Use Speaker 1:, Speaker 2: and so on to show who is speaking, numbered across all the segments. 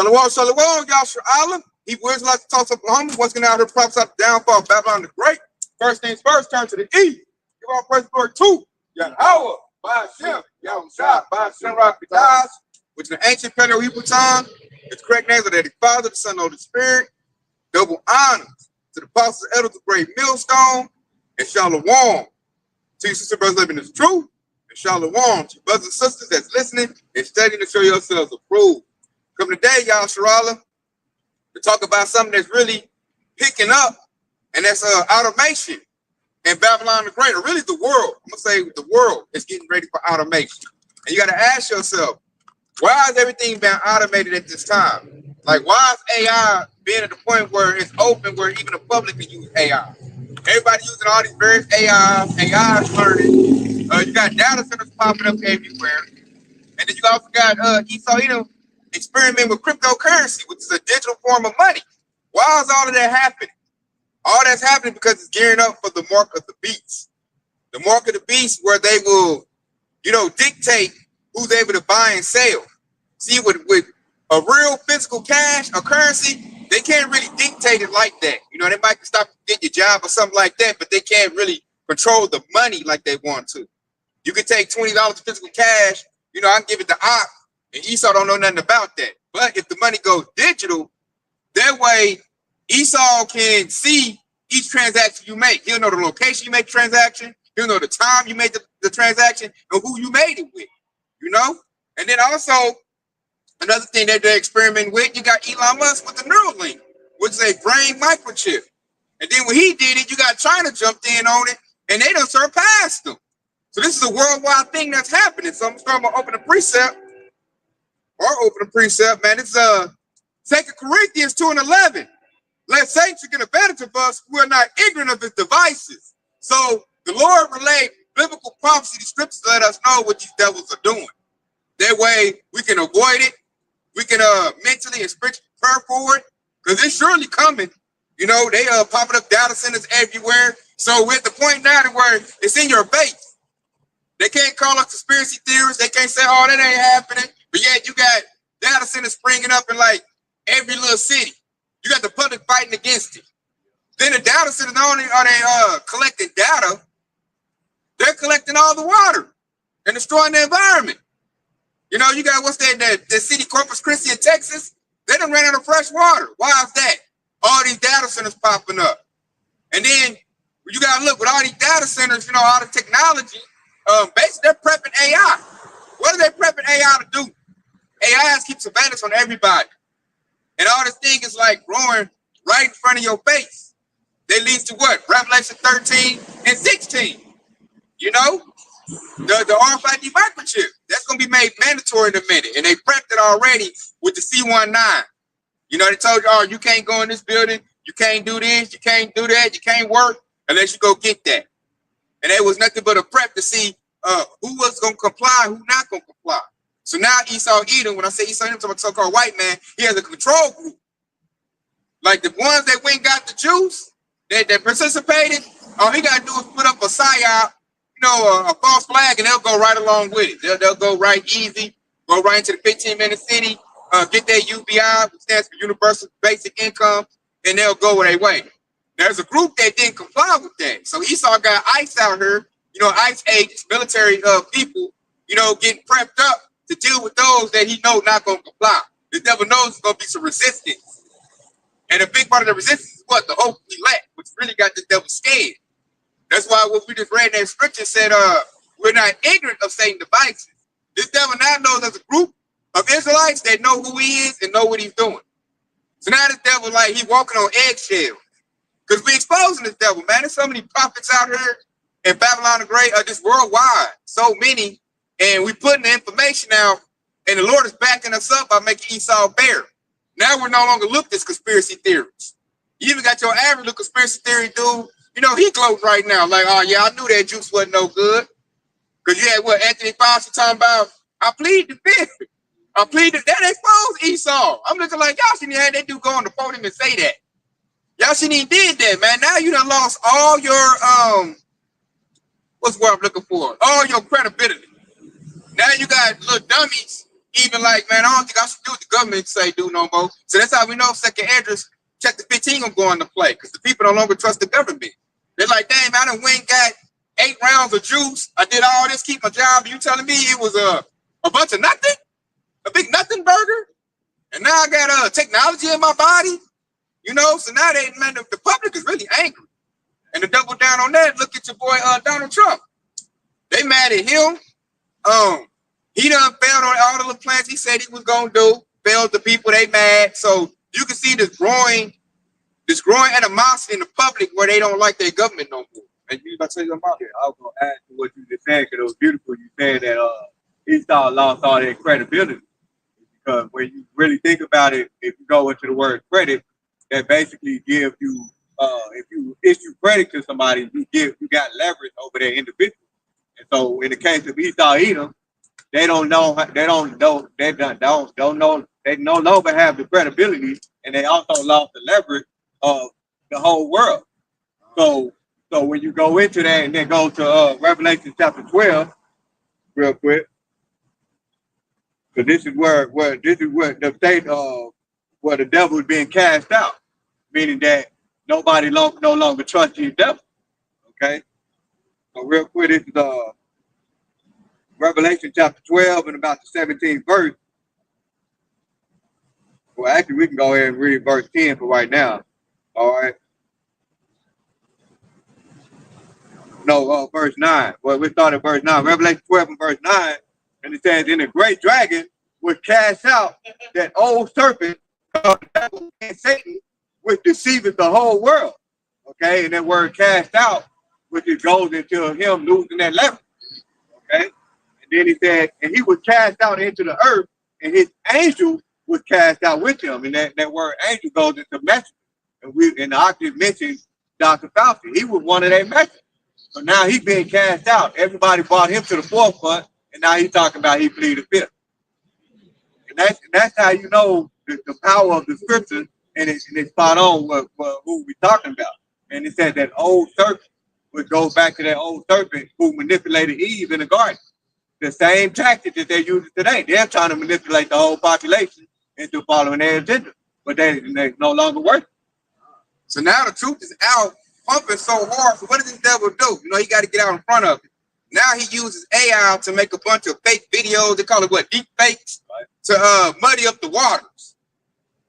Speaker 1: Shalom, shalom, Yasha Island. He would like to talk to Oklahoma. What's going out here prophesy the downfall of Babylon the Great. First things first, turn to the east. Give all praise and glory to Yahweh, by Hashem, Yahweh, by Hashem, Rakadash, which in the ancient Paleo-Hebrew tongue, its correct names are the Father, the Son, and the Holy Spirit. Double honors to the apostles, elders, the great millstone, and shalom to you, sister brothers living in the truth, and shalom to you, brothers and sisters that's listening and studying to show yourselves approved. Come today, y'all, Sharala, to talk about something that's really picking up, and that's automation in Babylon the Great, or really the world. I'm gonna say the world is getting ready for automation, and you got to ask yourself, why is everything being automated at this time? Like, why is AI being at the point where it's open, where even the public can use AI? Everybody using all these various AI is learning. You got data centers popping up everywhere, and then you also got Esau Edom experiment with cryptocurrency, which is a digital form of money. Why is all of that happening? All that's happening because it's gearing up for the mark of the beast. The mark of the beast, where they will, dictate who's able to buy and sell. See, with a real physical cash or currency, they can't really dictate it like that. They might stop getting your job or something like that, but they can't really control the money like they want to. You can take $20 physical cash, I can give it to Op, and Esau don't know nothing about that. But if the money goes digital, that way Esau can see each transaction you make. He'll know the location you make the transaction. He'll know the time you made the transaction and who you made it with, And then also, another thing that they're experimenting with, you got Elon Musk with the Neuralink, which is a brain microchip. And then when he did it, you got China jumped in on it, and they done surpassed them. So this is a worldwide thing that's happening. So I'm going to open a precept, man. It's 2 Corinthians 2:11. Let Satan get advantage of us who are not ignorant of his devices. So the Lord relayed biblical prophecy. The scriptures let us know what these devils are doing. That way we can avoid it. We can mentally and spiritually prepare for it, because it's surely coming. They popping up data centers everywhere. So we're at the point now to where it's in your base. They can't call us conspiracy theorists. They can't say, oh, that ain't happening. But yet you got data centers springing up in like every little city. You got the public fighting against it. Then the data centers, not only are they collecting data, they're collecting all the water and destroying the environment. You got what's that city, Corpus Christi in Texas? They done ran out of fresh water. Why is that? All these data centers popping up. And then you got to look with all these data centers, all the technology, basically they're prepping AI. What are they prepping AI to do? AI keeps surveillance on everybody. And all this thing is like growing right in front of your face. That leads to what? Revelation 13 and 16. The RFID microchip. That's going to be made mandatory in a minute. And they prepped it already with the C19. They told you, oh, you can't go in this building. You can't do this. You can't do that. You can't work unless you go get that. And it was nothing but a prep to see who was going to comply, who not going to comply. So now Esau Edom, when I say Esau Edom, I'm talking about so-called white man, he has a control group. Like the ones that went and got the juice, that participated, all he got to do is put up a psyop, a false flag, and they'll go right along with it. They'll go right easy, go right into the 15-minute city, get their UBI, which stands for Universal Basic Income, and they'll go their way. There's a group that didn't comply with that. So Esau got ICE out here, ICE agents, military people, getting prepped up to deal with those that he knows not going to comply. The devil knows there's going to be some resistance. And a big part of the resistance is what? The hope we lack, which really got the devil scared. That's why what we just read in that scripture said, we're not ignorant of Satan's devices. This devil now knows there's a group of Israelites that know who he is and know what he's doing. So now this devil, like, he walking on eggshells. Because we exposing this devil, man. There's so many prophets out here in Babylon the Great, just worldwide. So many. And we putting the information out, and the Lord is backing us up by making Esau bear. Now we're no longer looked at conspiracy theories. You even got your average little conspiracy theory dude, he gloats right now. Like, oh yeah, I knew that juice wasn't no good. Because you had what, Anthony Fauci talking about, I plead the fifth. I plead that exposed Esau. I'm looking like, y'all shouldn't have had that dude go on the podium and say that. Y'all shouldn't even did that, man. Now you done lost all your, what's the word I'm looking for? All your credibility. Now you got little dummies even like, man, I don't think I should do what the government say do no more. So that's how we know second address, chapter 15 gonna go into play, because the people no longer trust the government. They're like, damn, I done went and got 8 rounds of juice. I did all this, keep my job. You telling me it was a bunch of nothing? A big nothing burger? And now I got technology in my body? You know, so now man, the public is really angry. And to double down on that, look at your boy Donald Trump. They mad at him. He done failed on all the little plans he said he was gonna do. Failed the people, they mad. So you can see this growing animosity in the public where they don't like their government no more. And you about to say something about it?
Speaker 2: I was gonna add to what you just said, because it was beautiful. You said that Esau lost all their credibility. Because when you really think about it, if you go into the word credit, that basically gives you if you issue credit to somebody, you got leverage over their individual. And so in the case of Esau Edom, they no longer have the credibility, and they also lost the leverage of the whole world. So when you go into that and then go to Revelation chapter 12, real quick, because this is where the state where the devil is being cast out, meaning that nobody no longer trusts the devil. Okay, so real quick, this is Revelation chapter 12 and about the 17th verse. Well, actually, we can go ahead and read verse 10 for right now. All right. No, verse 9. Well, we started verse 9. Revelation 12 and verse 9. And it says, "And the great dragon was cast out, that old serpent and Satan, which deceiveth the whole world." Okay, and that word cast out, which it goes into him losing that leverage. Okay, and then he said, and he was cast out into the earth, and his angel was cast out with him. And that word angel goes into messenger. And the octave mentioned Dr. Fauci. He was one of their messengers. So now he's being cast out. Everybody brought him to the forefront, and now he's talking about he pleaded fifth. And that's how you know the power of the scripture, and it's spot on what who we're talking about. And it said that old serpent, which goes back to that old serpent who manipulated Eve in the garden. The same tactic that they're using today. They're trying to manipulate the whole population into following their agenda, but they no longer work.
Speaker 1: So now the truth is out, pumping so hard. So what does this devil do? You know, he got to get out in front of it. Now he uses AI to make a bunch of fake videos. They call it what? Deep fakes, right, to muddy up the waters.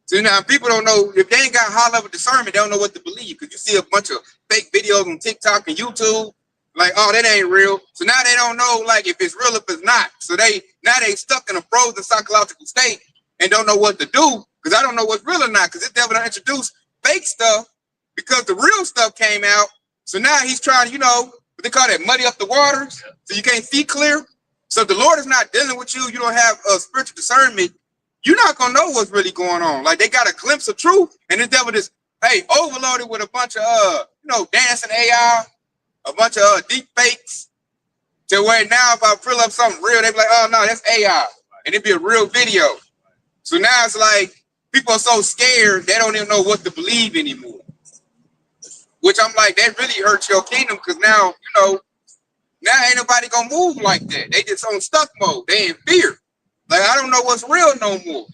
Speaker 1: So now people don't know, if they ain't got high level discernment, they don't know what to believe, because you see a bunch of fake videos on TikTok and YouTube, like, oh, that ain't real. So now they don't know, like, if it's real, if it's not. So they stuck in a frozen psychological state and don't know what to do, because I don't know what's real or not, because this devil done introduced fake stuff because the real stuff came out. So now he's trying, you know, what they call that, muddy up the waters, so you can't see clear. So if the Lord is not dealing with you, you don't have a spiritual discernment, you're not gonna know what's really going on. Like, they got a glimpse of truth, and the devil just, hey, overloaded with a bunch of you know, dancing AI, a bunch of deep fakes, to where now if I fill up something real, they be like, oh no, that's AI, and it'd be a real video. So now it's like people are so scared they don't even know what to believe anymore. Which I'm like, that really hurts your kingdom, because now, you know, now ain't nobody gonna move like that. They just on stuck mode. They in fear. Like, I don't know what's real no more.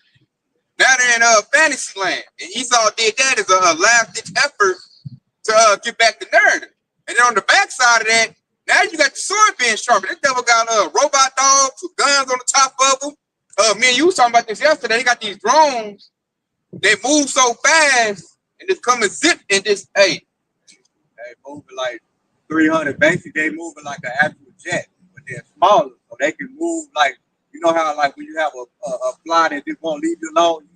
Speaker 1: Now they're in fantasy land. And Esau did that as a last-ditch effort to get back the narrative. And then on the backside of that, now you got the sword being sharpened. This devil got robot dogs with guns on the top of them. Me and you was talking about this yesterday. They got these drones. They move so fast and just come and zip and just, hey.
Speaker 2: They moving like 300. Basically, they moving like an actual jet, but they're smaller, so they can move like, you know how, like, when you have a fly that just won't leave you alone,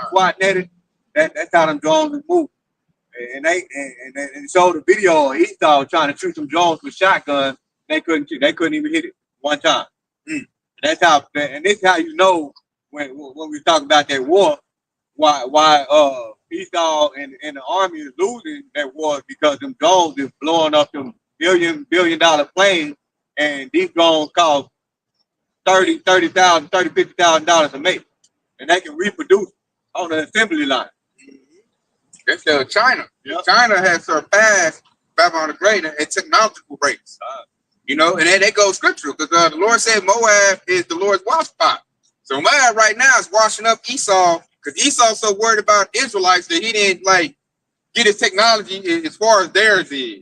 Speaker 2: squatting at it. That's how them drones move. And they showed the video of Esau trying to shoot some drones with shotguns. They couldn't even hit it one time. That's how. And this is how you know when we talk about that war, why Esau and the army is losing that war, because them drones is blowing up them billion dollar planes, and these drones cost $50,000 to make, and they can reproduce on the assembly line.
Speaker 1: That's China. Yep. China has surpassed Babylon the Great at technological rates. You know, and that goes scriptural, because the Lord said Moab is the Lord's watch spot. So Moab right now is washing up Esau because Esau's so worried about Israelites that he didn't like get his technology as far as theirs is.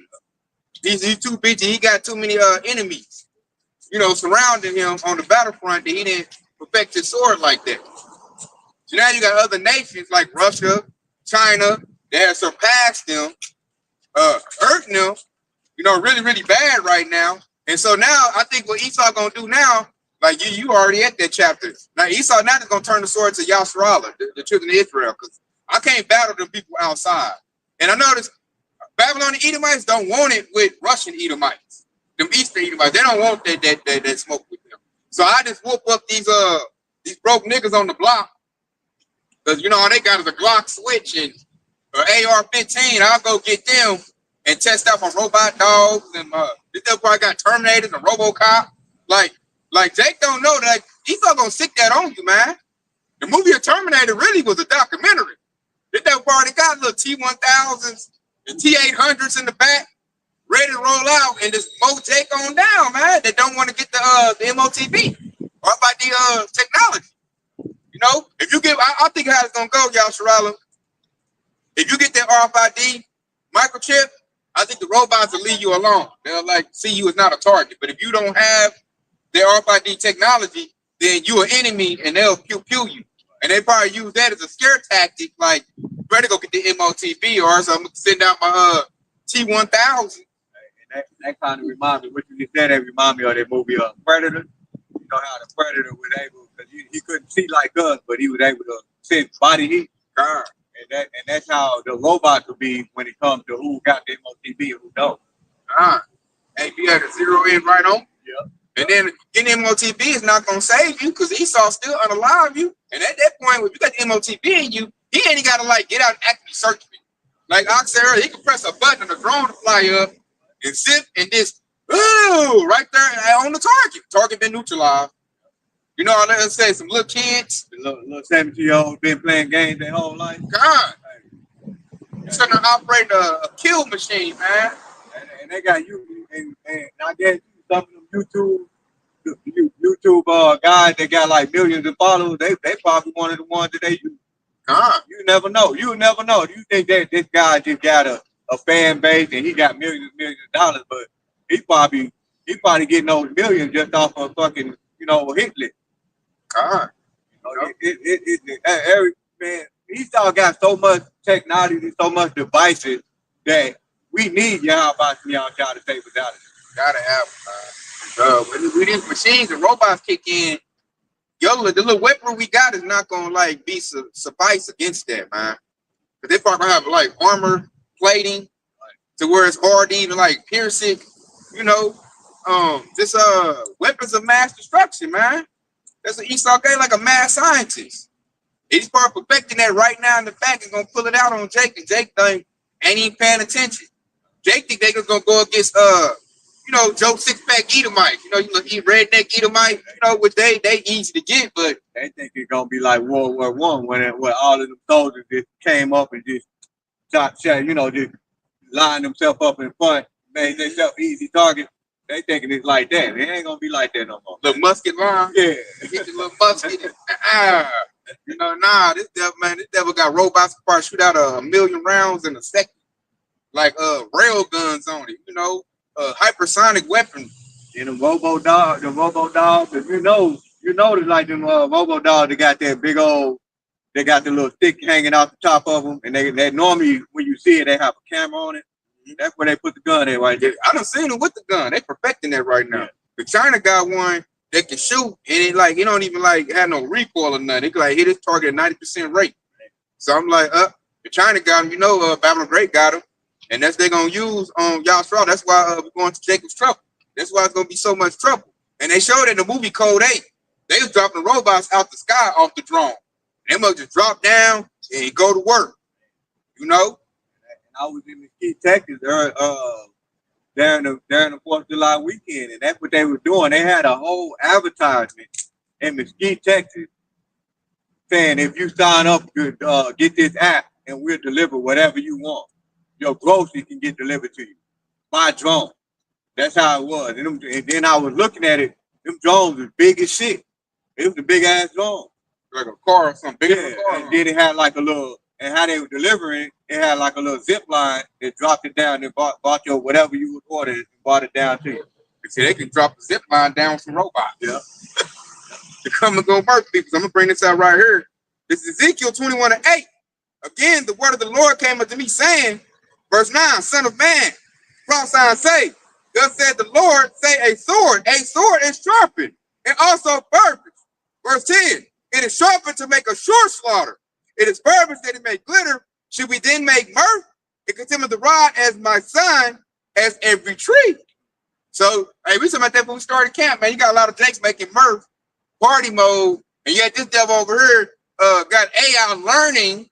Speaker 1: He's too busy. He got too many enemies, surrounding him on the battlefront that he didn't perfect his sword like that. So now you got other nations like Russia, China that have surpassed them, hurting them, really, really bad right now. And so now I think what Esau gonna do now, like you already at that chapter. Now Esau now is gonna turn the sword to Yasharallah, the children of Israel, because I can't battle them people outside. And I noticed Babylonian Edomites don't want it with Russian Edomites, them Eastern Edomites. They don't want that smoke with them. So I just whoop up these broke niggas on the block, because all they got is a Glock switch and an AR-15. I'll go get them and test out my robot dogs and this probably got Terminators and RoboCop. Like Jake don't know that Esau gonna stick that on you, man. The movie of Terminator really was a documentary. This already got little T-1000s and T-800s in the back, ready to roll out, and just mow Jake on down, man. That don't want to get the MOTB or about the technology. If you get, I think how it's gonna go, y'all, Sharala. If you get that RFID microchip, I think the robots will leave you alone. They'll see you as not a target. But if you don't have their RFID technology, then you're an enemy and they'll pew you. And they probably use that as a scare tactic, like, better go get the MOTB or else I'm gonna send out my T-1000.
Speaker 2: And that kind of reminds me, what you just said, that remind me of that movie Predator. You know how the Predator was able, because he couldn't see like us, but he was able to sense body heat. And that's how the robots will be when it comes to who got the MOTB and who don't.
Speaker 1: Hey, you had to zero in right on.
Speaker 2: Yeah.
Speaker 1: And then getting MOTB is not gonna save you because Esau still unalive you. And at that point, if you got the MOTB in you, he ain't gotta get out and actively search me. Like Ox said earlier, he can press a button and the drone to fly up and zip and just right there on the target. Target been neutralized. Let's say some little kids,
Speaker 2: little 70-year-olds been playing games their whole life.
Speaker 1: God. You're trying to operate a kill machine, man.
Speaker 2: And they got you, and I guess some of them YouTube guys that got like millions of followers, they probably one of the ones that they use. You never know. You never know. You think that this guy just got a fan base and he got millions of dollars, but he probably getting those millions just off of fucking a hit list. Every man, Esau got so much technology, so much devices that we need y'all to take us out of this.
Speaker 1: Gotta have when these machines and robots kick in, the little weapon we got is not gonna be suffice against that, man. Cause they probably have armor plating to where it's hard to even pierce it. This weapons of mass destruction, man. That's what Esau gave like a mad scientist. He's probably perfecting that right now in the back and gonna pull it out on Jake, and Jake ain't even paying attention. Jake think they gonna go against Joe Six-Pack Edomite, you redneck Edomite, which they easy to get, but
Speaker 2: they think it's gonna be like World War I when all of them soldiers just came up and just just lined themselves up in front, made themselves easy target. They thinking it's like that. It ain't gonna be like that no more.
Speaker 1: Little musket line,
Speaker 2: yeah.
Speaker 1: Get the little musket. This devil got robots that probably shoot out 1,000,000 rounds in a second, like rail guns on it. Hypersonic weapon.
Speaker 2: And the robo dog, if you notice like them robo dogs, they got that big old, they got the little stick hanging out the top of them, and they normally when you see it, they have a camera on it. That's where they put the gun in right there.
Speaker 1: I done seen them with the gun. They perfecting that right now. Yeah. The China got one that can shoot, and it don't even have no recoil or nothing. It can hit its target at 90% rate. So I'm like, the China got him. Babylon Great got him. And that's they're gonna use on y'all straw. That's why we're going to Jacob's trouble. That's why it's gonna be so much trouble. And they showed it in the movie Code 8. They was dropping robots out the sky off the drone. They must just drop down and go to work. And
Speaker 2: I was in Mesquite, Texas, during the 4th of July weekend, and that's what they were doing. They had a whole advertisement in Mesquite, Texas, saying if you sign up, get this app, and we'll deliver whatever you want. Your groceries can get delivered to you by drone. That's how it was. And then I was looking at it. Them drones was big as shit. It was a big ass drone.
Speaker 1: Like a car or something bigger than a
Speaker 2: Yeah,
Speaker 1: car.
Speaker 2: and then it had like a little, and how they were delivering, it had like a little zip line that dropped it down and bought your whatever you would order and brought it down to you.
Speaker 1: See, they can drop the zip line down with some robots.
Speaker 2: Yeah.
Speaker 1: To come and go murder people. So I'm gonna bring this out right here. This is Ezekiel 21:8. Again, the word of the Lord came unto me, saying, verse 9, Son of man, prophesy and say, thus said the Lord, say a sword is sharpened, and also purpose. Verse 10, it is sharpened to make a sure slaughter. It is purpose that it may glitter. Should we then make mirth? It contemneth the rod as my son, as every tree. So, hey, we talking about that when we started camp, man. You got a lot of jakes making mirth, party mode, and yet this devil over here got AI learning,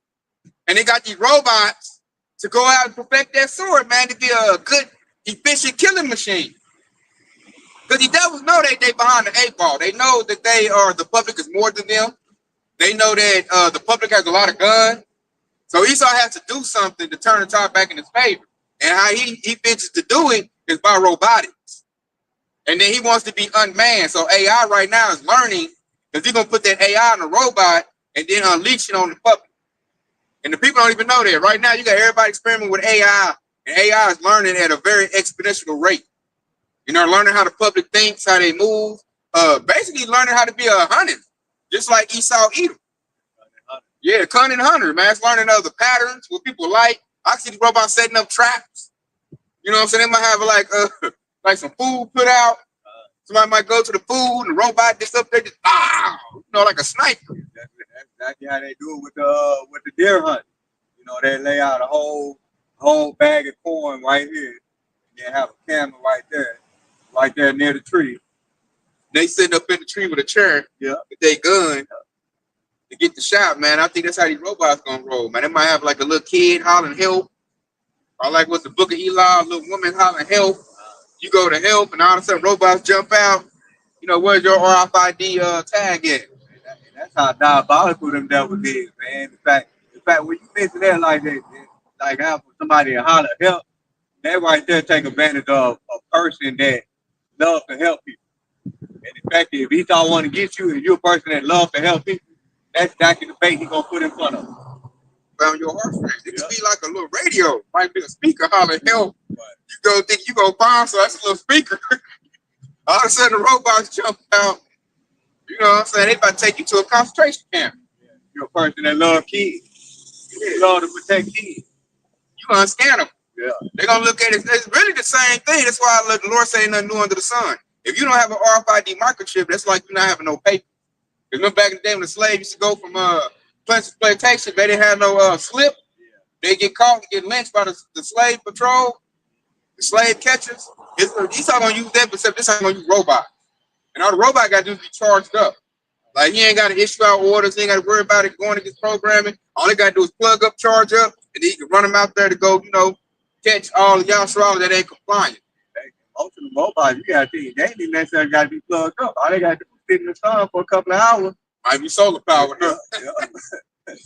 Speaker 1: and they got these robots to go out and perfect that sword, man, to be a good, efficient killing machine. Because the devils know they behind the 8 ball. They know that the public is more than them. They know that the public has a lot of guns. So Esau has to do something to turn the tide back in his favor. And how he fixes to do it is by robotics. And then he wants to be unmanned. So AI right now is learning, because he's going to put that AI in a robot and then unleash it on the public. And the people don't even know that. Right now, you got everybody experimenting with AI, and AI is learning at a very exponential rate. You know, learning how the public thinks, how they move, basically learning how to be a hunter, just like Esau Edom. Yeah, cunning hunter, man. It's learning other patterns, what people like. I see the robots setting up traps. You know what I'm saying? They might have like some food put out. Somebody might go to the food and the robot just up there, just like a sniper.
Speaker 2: That's exactly how they do it with the deer hunt. You know, they lay out a whole bag of corn right here, and then have a camera right there near the tree.
Speaker 1: They sitting up in the tree with a chair, with their gun to get the shot, man. I think that's how these robots gonna roll, man. They might have like a little kid hollering help, or like what's the Book of Eli, a little woman hollering help. You go to help, and all of a sudden robots jump out. You know, where's your RFID tag at?
Speaker 2: That's how diabolical them devils is, man. In fact, when you mention that like that, like how somebody to holler help, that right there take advantage of a person that loves to help people. And in fact, if he don't want to get you and you're a person that loves to help people, that's exactly the bait he's gonna put in front of him.
Speaker 1: Found your heart rate. It could be like a little radio, might be a speaker hollering help. You go think you gonna find, so that's a little speaker. All of a sudden the robots jump out. You know what I'm saying? They about to take you to a concentration camp.
Speaker 2: Yeah. You're a person that loves kids. You love to protect kids.
Speaker 1: You gonna scan them.
Speaker 2: Yeah.
Speaker 1: They're gonna look at it. It's really the same ththing. That's why I let the Lord say nothing new under the sun. If you don't have an RFID microchip, that's like you not having no paper. Remember back in the day when the slave used to go from plantation, they didn't have no slip. They get caught and get lynched by the slave patrol, the slave catchers. He's not gonna use that, except this time gonna use robots. And all the robot got to do is be charged up. Like he ain't got to issue out orders, he ain't got to worry about it going against programming. All they got to do is plug up, charge up, and then you can run them out there to go, catch all the y'all that ain't compliant.
Speaker 2: Most of the mobiles, you got to think, they ain't even necessarily got to be plugged up. All they got to do is sit in the sun for a couple of hours.
Speaker 1: Might be solar powered, huh?
Speaker 2: Yeah.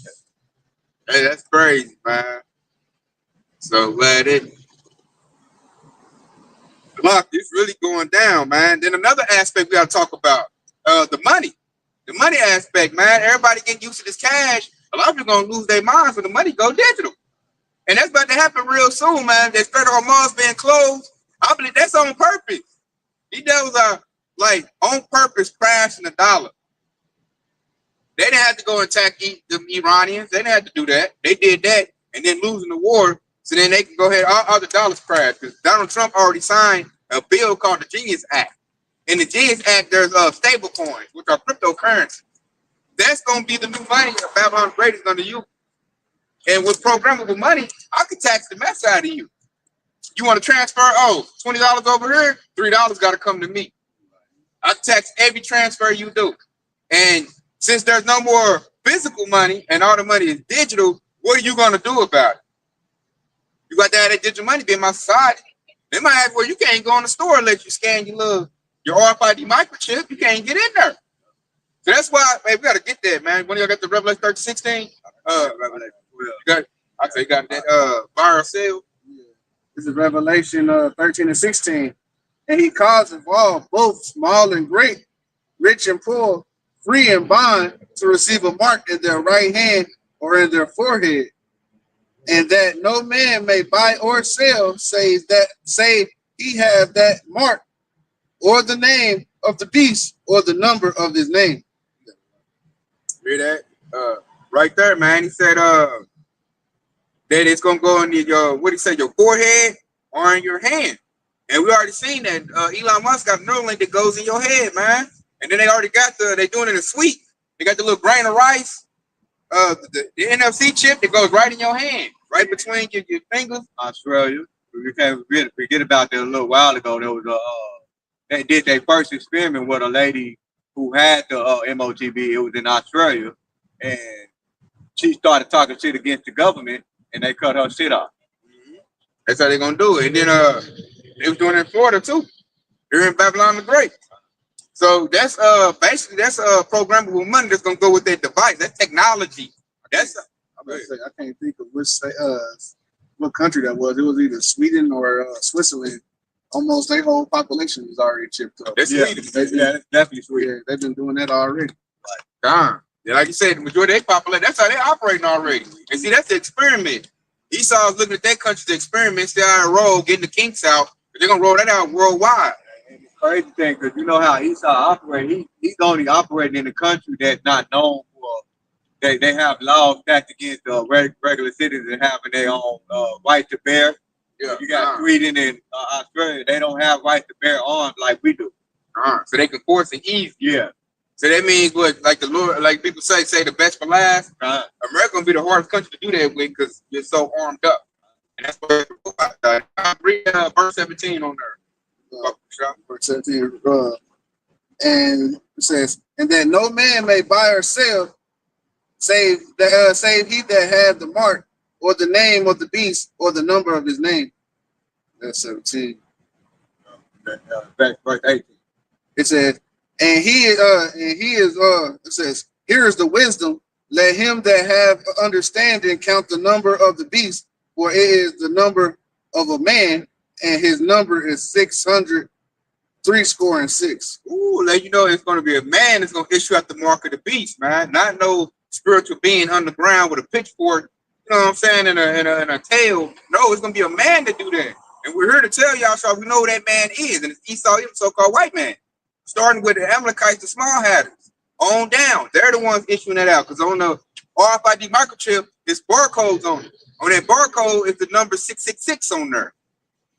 Speaker 1: Hey, that's crazy, man. So glad it's really going down, man. Then another aspect we got to talk about, the money aspect, man. Everybody getting used to this cash. A lot of people gonna lose their minds when the money go digital, and that's about to happen real soon, man. That federal malls being closed, I believe that's on purpose. These devils are like on purpose crashing the dollar. They didn't have to go attack the Iranians. They didn't have to do that. They did that and then losing the war, so then they can go ahead. All the dollars crash because Donald Trump already signed a bill called the Genius Act. In the Genius Act, there's stable coins, which are cryptocurrency. That's going to be the new money that Babylon the Great is going to use. And with programmable money, I could tax the mess out of you. You want to transfer? Oh, $20 over here, $3 got to come to me. I tax every transfer you do. And since there's no more physical money and all the money is digital, what are you going to do about it? You got to have that digital money be in my society. They might have where you can't go in the store and let you scan your RFID microchip. You can't get in there. So that's why, man, we got to get that, man. When y'all got the Revelation 13:16,
Speaker 2: Revelation 12.
Speaker 1: You got that viral sale.
Speaker 3: Yeah. This is Revelation 13 and 16. And he causeth all, both small and great, rich and poor, free in bond to receive a mark in their right hand or in their forehead, and that no man may buy or sell save he have that mark or the name of the beast or the number of his name.
Speaker 1: Hear that? Right there, man. He said, that it's gonna go in your what he said, your forehead or in your hand. And we already seen that Elon Musk got a Neuralink that goes in your head, man. And then they already got they doing it in a suite. They got the little grain of rice, the NFC chip that goes right in your hand, right between your fingers.
Speaker 2: Australia. We can't forget about that a little while ago. There was they did their first experiment with a lady who had the MOTB. It was in Australia, and she started talking shit against the government, and they cut her shit off.
Speaker 1: That's how they're gonna do it. And then they was doing it in Florida too. Here in Babylon the Great. So that's basically that's programmable money that's gonna go with that device. That's technology. That's
Speaker 3: I can't think of what country that was. It was either Sweden or Switzerland. Almost their whole population is already chipped up.
Speaker 1: that's Sweden.
Speaker 2: That's definitely sweet.
Speaker 3: Yeah, they've been doing that already.
Speaker 1: Yeah, like you said, the majority of their population, that's how they're operating already. And see, that's the experiment. Esau's looking at that country's experiment, stay on a roll, getting the kinks out. They're gonna roll that out worldwide.
Speaker 2: And the crazy thing, because you know how Esau operates, he's only operating in a country that's not known for. They have laws stacked against regular citizens having their own right to bear.
Speaker 1: Yeah,
Speaker 2: you got Sweden and Australia, they don't have right to bear arms like we do.
Speaker 1: So they can force it easy.
Speaker 2: Yeah.
Speaker 1: So that means what, like the Lord, like people say the best for last. America gonna be the hardest country to do that with because you're so armed up, and that's what I read verse 17 on there.
Speaker 3: Verse 17, and it says, and that no man may buy or sell, save he that had the mark or the name of the beast or the number of his name. That's 17.
Speaker 2: Verse 18.
Speaker 3: It says, and he is it says, here is the wisdom. Let him that have understanding count the number of the beast, for it is the number of a man, and his number is 666.
Speaker 1: Ooh, let you know it's gonna be a man that's gonna issue out the mark of the beast, man. Not no spiritual being underground with a pitchfork, you know what I'm saying, and a tail. No, it's gonna be a man to do that. And we're here to tell y'all, so we know who that man is, and it's Esau, the so-called white man. Starting with the Amalekites, the small hatters, on down. They're the ones issuing that out. Because on the RFID microchip, there's barcodes on it. On that barcode is the number 666 on there.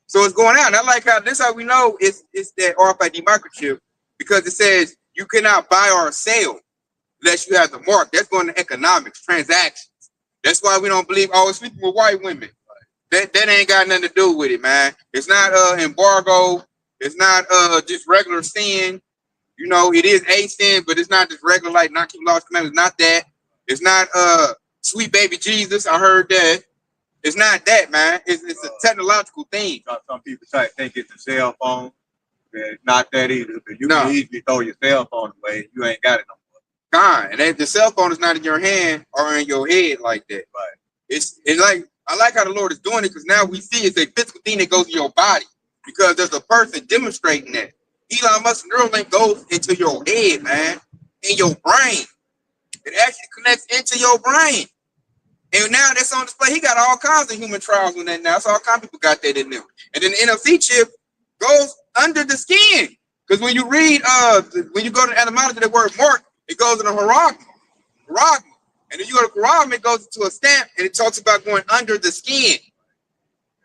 Speaker 1: So it's going out. And I like how this how we know it's that RFID microchip, because it says you cannot buy or sell unless you have the mark. That's going to economics, transactions. That's why we don't believe always sleeping with white women. That ain't got nothing to do with it, man. It's not embargo. It's not just regular sin. You know, it is a sin, but it's not just regular, like not keep laws commandments. Not that. It's not sweet baby Jesus. I heard that. It's not that, man. It's a technological thing.
Speaker 2: Some people think it's a cell phone. It's not that either. You can easily throw your cell phone away. You ain't got it no more.
Speaker 1: God, and the cell phone is not in your hand or in your head like that. But it's like I like how the Lord is doing it, because now we see it's a physical thing that goes in your body. Because there's a person demonstrating that. Elon Musk Neuralink goes into your head, man, in your brain. It actually connects into your brain. And now that's on display. He got all kinds of human trials on that now. So all kinds of people got that in there. And then the NFC chip goes under the skin. Because when you read, when you go to the etymology, the word mark, it goes in a haragma. And then you go to haragma, it goes into a stamp, and it talks about going under the skin.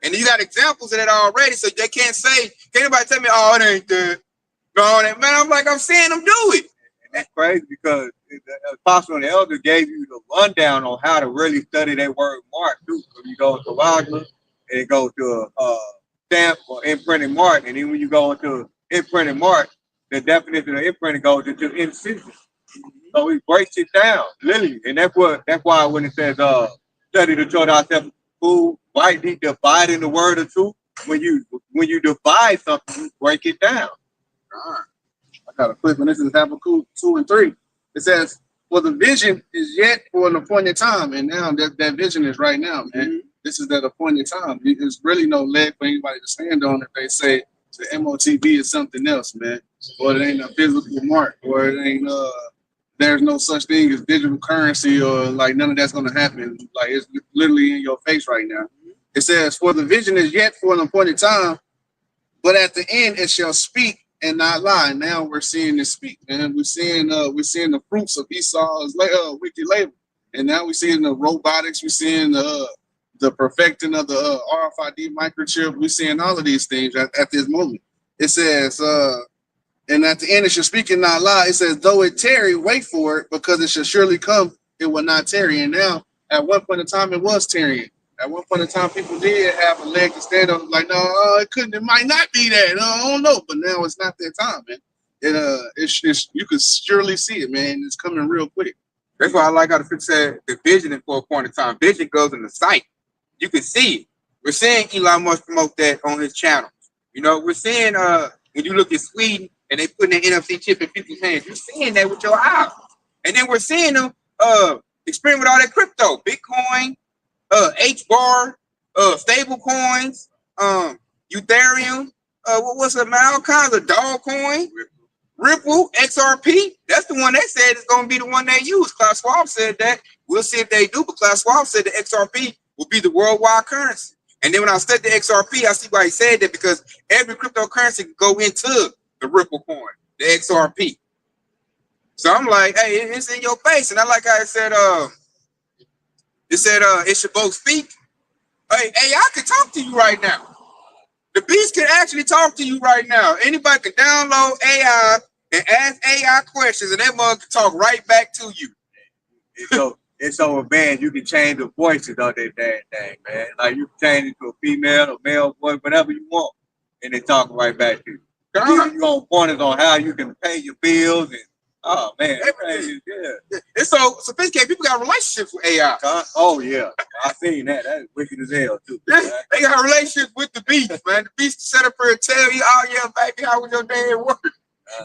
Speaker 1: And you got examples of that already, so they can't anybody tell me, oh, it ain't that. No, man, I'm like, I'm seeing them do it.
Speaker 2: And that's crazy, because the apostle and the elder gave you the rundown on how to really study that word mark, too. So you go to Wagner, and it goes to a stamp or imprinted mark, and then when you go into imprinted mark, the definition of imprinted goes into incision. So he breaks it down, literally. And that's why when it says study to show thyself food, rightly dividing the word of truth, when you divide something, you break it down.
Speaker 3: I got a clip, and this is Habakkuk 2 and 3. It says, for the vision is yet for an appointed time, and now that vision is right now, man. Mm-hmm. This is that appointed time. There's really no leg for anybody to stand on if they say the MOTB is something else, man. Or it ain't a physical mark, or it ain't there's no such thing as digital currency or like none of that's going to happen. Like it's literally in your face right now. It says, "For the vision is yet for an appointed time, but at the end it shall speak and not lie." Now we're seeing it speak, and we're seeing the fruits of Esau's wicked labor, and now we're seeing the robotics. We're seeing the perfecting of the RFID microchip. We're seeing all of these things at this moment. It says, and at the end it shall speak and not lie. It says, "Though it tarry, wait for it, because it shall surely come. It will not tarry." And now, at one point in time, it was tarrying. At one point in time, people did have a leg to stand on. Like, no, it couldn't. It might not be that. No, I don't know. But now it's not that time, man. It's you can surely see it, man. It's coming real quick.
Speaker 1: That's why I like how the scripture said the vision is for a point in time. Vision goes in the sight. You can see it. We're seeing Elon Musk promote that on his channel. You know, we're seeing when you look at Sweden and they putting the NFC chip in people's hands, you're seeing that with your eyes. And then we're seeing them experiment with all that crypto, Bitcoin, H-bar, stable coins, Ethereum, what's it, man? All kinds of dog coin, Ripple, XRP. That's the one they said is going to be the one they use. Klaus Schwab said that. We'll see if they do, but Klaus Schwab said the XRP will be the worldwide currency. And then when I studied the XRP, I see why he said that, because every cryptocurrency can go into the Ripple coin, the XRP. So I'm like, hey, it's in your face. And I like how it said, it should both speak. Hey, AI can talk to you right now. The beast can actually talk to you right now. Anybody can download AI and ask AI questions, and that mug can talk right back to you.
Speaker 2: It's so bad you can change the voices of that damn thing, man. Like you can change it to a female or male voice, whatever you want, and they talk right back to you. You on pointers on how you can pay your bills and oh man, yeah.
Speaker 1: It's so sophisticated. People got relationships with AI.
Speaker 2: Oh yeah, I seen that. That's wicked as hell too.
Speaker 1: They got relationships with the beast, man. The beast set up here and tell you, "Oh yeah, baby, how was your day at work?"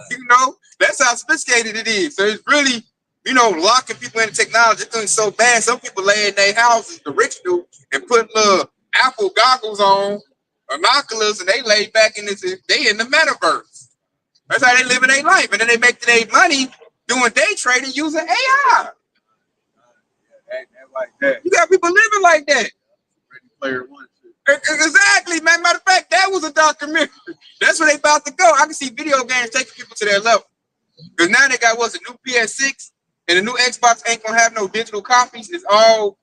Speaker 1: You know, that's how sophisticated it is. So it's really, you know, locking people into technology. It's doing so bad. Some people lay in their houses, the rich do, and put little Apple goggles on, binoculars, and they lay back in this. They in the metaverse. That's how they live in their life, and then they make their money doing day trading using AI.
Speaker 2: Like that.
Speaker 1: You got people living like that.
Speaker 3: Ready Player One.
Speaker 1: Exactly, man. Matter of fact, that was a documentary. That's where they about to go. I can see video games taking people to that level. Because now they got what's a new PS6 and the new Xbox ain't gonna have no digital copies. It's all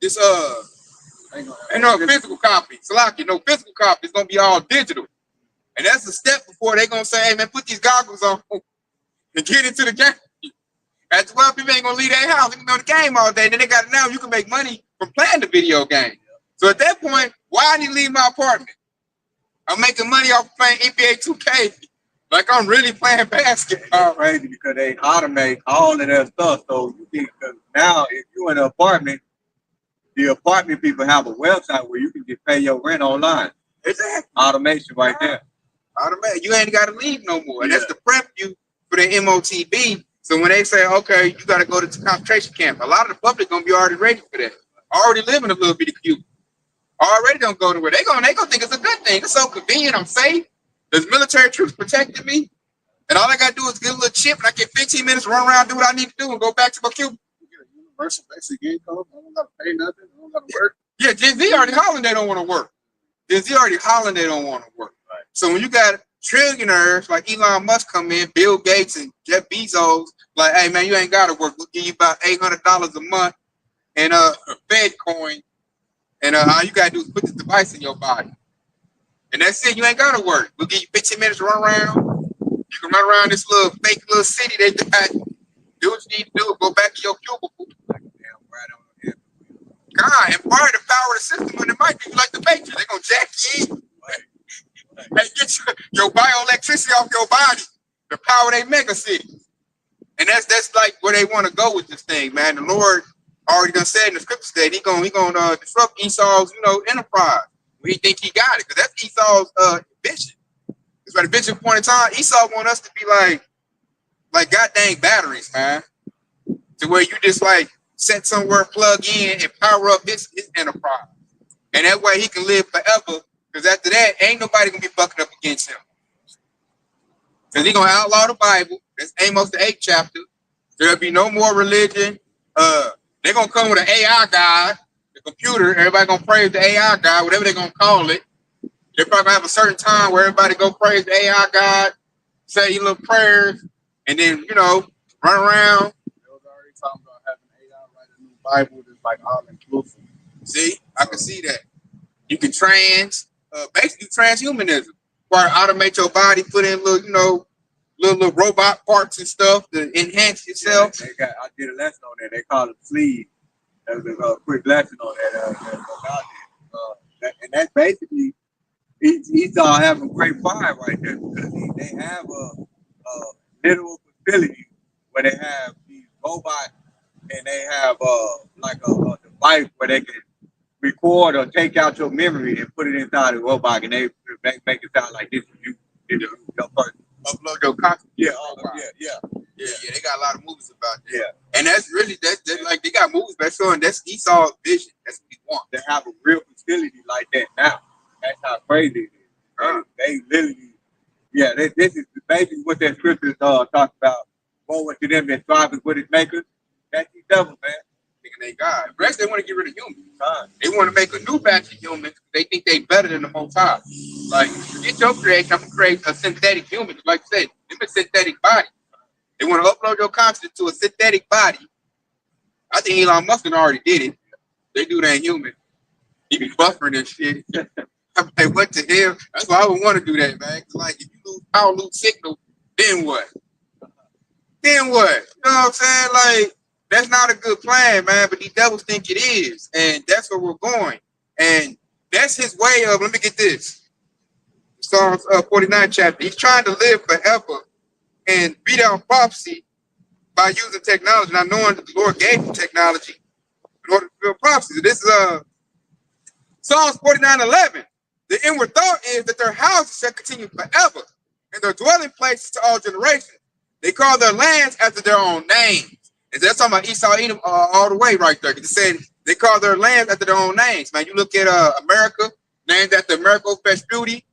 Speaker 1: this ain't no physical copy. So like no physical copy. It's gonna be all digital. And that's a step before they gonna say, hey man, put these goggles on and get into the game. That's why people ain't gonna leave their house. They can know the game all day. Then they got it now. You can make money from playing the video game. So at that point, why I need to leave my apartment? I'm making money off of playing NBA 2K. Like I'm really playing basketball.
Speaker 2: Crazy because they automate all of that stuff. So you think now if you're in an apartment, the apartment people have a website where you can just pay your rent online.
Speaker 1: Exactly.
Speaker 2: Automation right there.
Speaker 1: Automatic. You ain't got to leave no more. And that's to prep you for the MOTB. So when they say, okay, you got to go to the concentration camp, a lot of the public going to be already ready for that. Already living a little bitty cube. Already don't go nowhere. They gonna think it's a good thing. It's so convenient. I'm safe. There's military troops protecting me. And all I got to do is get a little chip and I get 15 minutes, run around, do what I need to do, and go back to my cube.
Speaker 3: You get a universal basic income. I don't got to pay nothing. I don't got to work.
Speaker 1: Yeah, Gen Z already hollering they don't want to work. Gen Z already hollering they don't want to work. Right. So when you got trillionaires like Elon Musk come in, Bill Gates and Jeff Bezos, like, hey man, you ain't got to work. We'll give you about $800 a month and Fed coin. And all you got to do is put this device in your body. And that's it. You ain't got to work. We'll give you 15 minutes to run around. You can run around this little fake little city they got. Do what you need to do. Go back to your cubicle. God, and part of the power of the system, when it might be like the Matrix, they're going to jack you in. Hey, get your bioelectricity off your body. The power they mega cities. And that's like where they want to go with this thing, man. The Lord already done said in the scripture that he gonna disrupt Esau's, enterprise. He think he got it, because that's Esau's vision. It's right, the vision point in time. Esau want us to be like god dang batteries, man. To where you just like set somewhere, plug in, and power up his enterprise. And that way he can live forever. Because after that, ain't nobody gonna be bucking up against him. Because he gonna outlaw the Bible. That's Amos the 8th chapter. There'll be no more religion. They're gonna come with an AI God, the computer. Everybody gonna praise the AI God, whatever they're gonna call it. They're probably gonna have a certain time where everybody go praise the AI God, say your little prayers, and then run around.
Speaker 3: They was already talking about having AI write a new Bible that's like all inclusive.
Speaker 1: See, I can see that. You can basically transhumanism, where automate your body, put in little robot parts and stuff to enhance yourself.
Speaker 2: Yeah, I did a lesson on that. They call it sleeve. That was a quick lesson on that. And that's basically Esau having great pride right there because they have a literal facility where they have these robots and they have like a device where they can record or take out your memory and put it inside the robot, and they make it sound like this is you your person.
Speaker 1: Upload your content.
Speaker 2: Yeah,
Speaker 1: Yeah. They got a lot of movies about that. Yeah, and that's like they got movies that showing that's Esau's vision. That's what he wants.
Speaker 2: They have a real facility like that now. That's how crazy it is. They literally, this is basically what that scripture talks about. Woe unto them that striveth with his makers. That's the devil, man.
Speaker 1: Thinking they God. The rest they want to get rid of humans. They want to make a new batch of humans. They think they better than the Most High. Like, forget your creation. I'm gonna create a synthetic human. Like I said, it's a synthetic body. They want to upload your conscience to a synthetic body. I think Elon Musk already did it. They do that in human. He be buffering and shit. I'm like, what the hell? That's why I would want to do that, man. Like, if you lose power, lose signal, then what? Then what? You know what I'm saying? Like, that's not a good plan, man. But these devils think it is, and that's where we're going. And that's his way of. Let me get this. Psalms 49 chapter. He's trying to live forever and beat out prophecy by using technology, not knowing that the Lord gave him technology in order to fulfill prophecy. This is Psalms 49:11. The inward thought is that their houses shall continue forever, and their dwelling places to all generations. They call their lands after their own names. And that's talking about Esau Edom all the way right there. Because it said they call their lands after their own names. Man, you look at America, named after Amerigo Vespucci,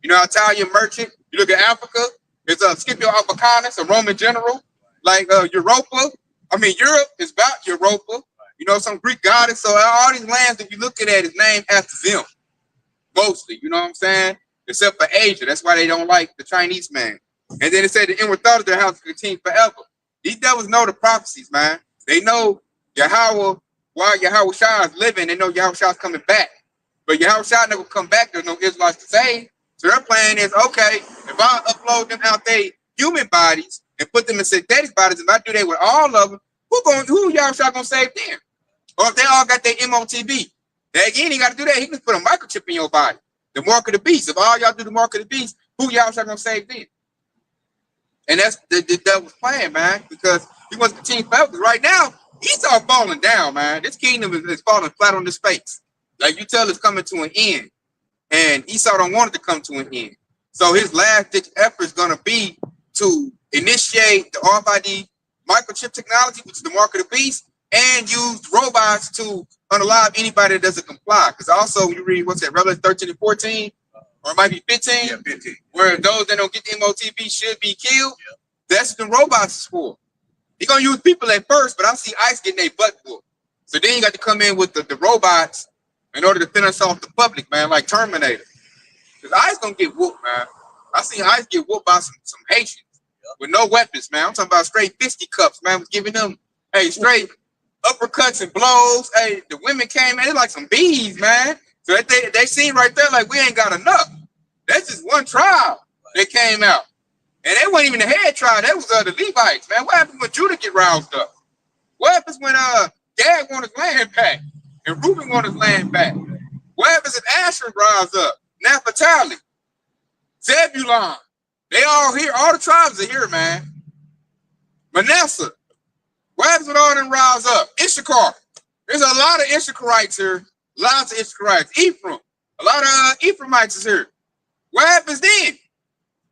Speaker 1: Italian merchant. You look at Africa, it's Scipio Africanus, a Roman general. Like Europe is about Europa. Some Greek goddess. So all these lands that you're looking at is named after them. Mostly, you know what I'm saying? Except for Asia. That's why they don't like the Chinese man. And then it said the inward thought of their house will continue forever. These devils know the prophecies, man. They know Yahweh, while Yahweh Shah is living, they know Yahweh Shah is coming back. But Yahweh Shah never come back. There's no Israelites to save. So their plan is, okay, if I upload them out their human bodies and put them in synthetic bodies, if I do that with all of them, who Yahweh Shah gonna save them? Or if they all got their MOTB, then again, he got to do that. He can put a microchip in your body. The mark of the beast. If all y'all do the mark of the beast, who y'all gonna save them? And that's the devil's plan, man, because he wants to continue forever. Because right now, Esau falling down, man. This kingdom is falling flat on this face. Like you tell, it's coming to an end. And Esau don't want it to come to an end. So his last-ditch effort is going to be to initiate the RFID microchip technology, which is the mark of the beast, and use robots to unalive anybody that doesn't comply. Because also, when you read, what's that, Revelation 13 and 14? Or it might be 15, 15, where those that don't get the MOTB should be killed. That's what the robots is for. He's going to use people at first, but I see ICE getting their butt whooped. So then you got to come in with the robots in order to finish off the public, man, like Terminator. Because ICE going to get whooped, man. I seen ICE get whooped by some Haitians with no weapons, man. I'm talking about straight fisticuffs, man. Was giving them, straight uppercuts and blows. Hey, the women came in, they're like some bees, man. So they seen right there like we ain't got enough. That's just one trial that came out. And they wasn't even the head trial. That was the Levites, man. What happens when Judah get roused up? What happens when Gad want his land back and Reuben want his land back? What happens if Asher rise up? Naphtali, Zebulon. They all here. All the tribes are here, man. Manasseh. What happens when all them rise up? Issachar. There's a lot of Issacharites here. Lots of Issacharites. Ephraim. A lot of Ephraimites is here. What happens then?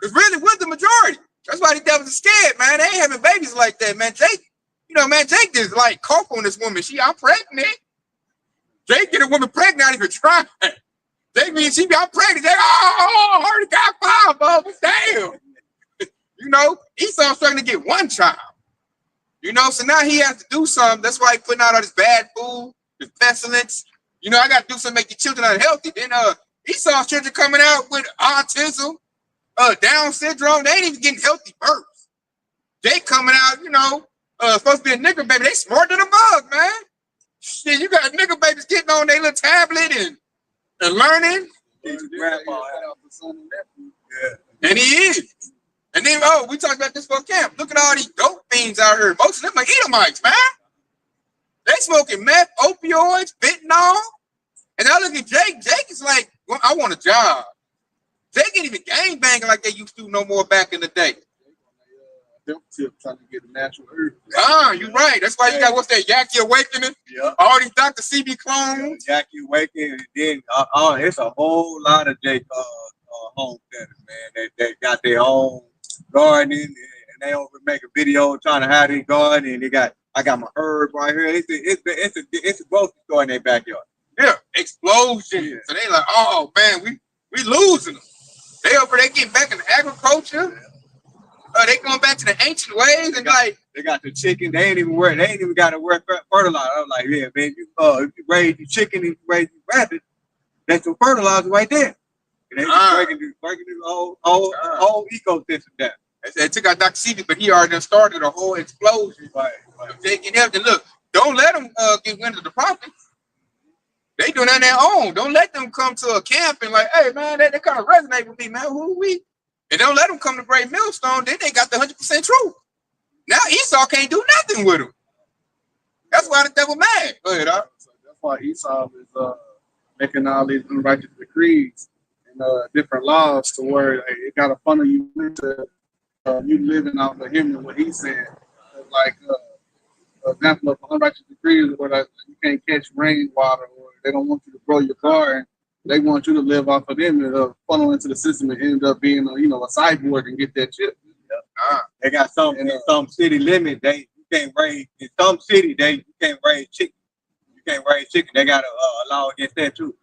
Speaker 1: Because really, we're the majority. That's why these devils are scared, man. They ain't having babies like that, man. Jake, Jake just like cough on this woman. I'm pregnant. Jake get a woman pregnant, not even trying. Jake means I'm pregnant. Jake, I already got 5 of them. Damn. Esau's starting to get one child. You know, so now he has to do something. That's why he putting out all this bad food, this pestilence. You know, I got to do something to make the children unhealthy. Then he saw children coming out with autism, Down syndrome. They ain't even getting healthy births. They coming out, you know, supposed to be a nigger baby. They smarter than a bug, man. Shit, you got nigger babies getting on their little tablet and learning. And he is. And then, we talked about this for camp. Look at all these dope fiends out here. Most of them are Edomites, man. They smoking meth, opioids, fentanyl. And I look at Jake. Jake is like, well, I want a job. Jake ain't even gang banging like they used to no more back in the day.
Speaker 3: Trying to get a natural herb.
Speaker 1: You're right. That's why you got, what's that, Yaki Awakening?
Speaker 2: Yeah.
Speaker 1: All these Dr. CB clones.
Speaker 2: Yaki Awakening. And then it's a whole lot of Jake home centers, man. They got their own gardening, and they don't make a video trying to hide their garden. And I got my herb right here. It's a grocery store in their backyard.
Speaker 1: Yeah, explosion. Yeah. So they like, oh man, we losing them. They over there getting back into agriculture. Yeah. They going back to the ancient ways, and
Speaker 2: they got the chicken. They ain't even got to work fertilizer. I was like, yeah, man, if you raise your chicken and you raise your rabbit, that's some fertilizer right there. And they just breaking the whole ecosystem down.
Speaker 1: They took out Dr. CB, but he already started a whole explosion. Right. Taking everything. Look, don't let them get wind of the profits. They doing that on their own. Don't let them come to a camp and like, hey man, they kind of resonate with me, man. Who are we? And don't let them come to Great Millstone. Then they got the 100% truth. Now Esau can't do nothing with them. That's why the devil mad. Go ahead,
Speaker 3: so that's why Esau is making all these unrighteous decrees and different laws to where it got to funnel you into you living off of him and what he said. Like an example of unrighteous decrees where you can't catch rainwater, or they don't want you to grow your garden. They want you to live off of them and funnel into the system and end up being, a cyborg and get that chip.
Speaker 2: They got some city limit. You can't raise in some city. You can't raise chicken. You can't raise chicken. They got a law against that too.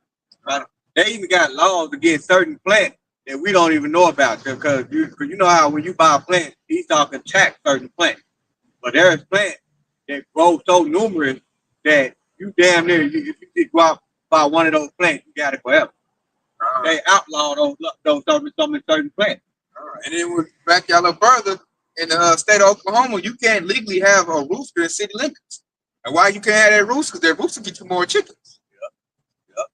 Speaker 2: Right? They even got laws against certain plants that we don't even know about, because you know how when you buy a plant, Esau can track certain plants. But there's plants that grow so numerous that you damn near, if you just go out by one of those plants, you got it forever. They outlaw those certain plants.
Speaker 1: And then we're back y'all up further in the state of Oklahoma, you can't legally have a rooster in city limits. And why you can't have that rooster? Because that rooster get you more chickens.
Speaker 2: Yep.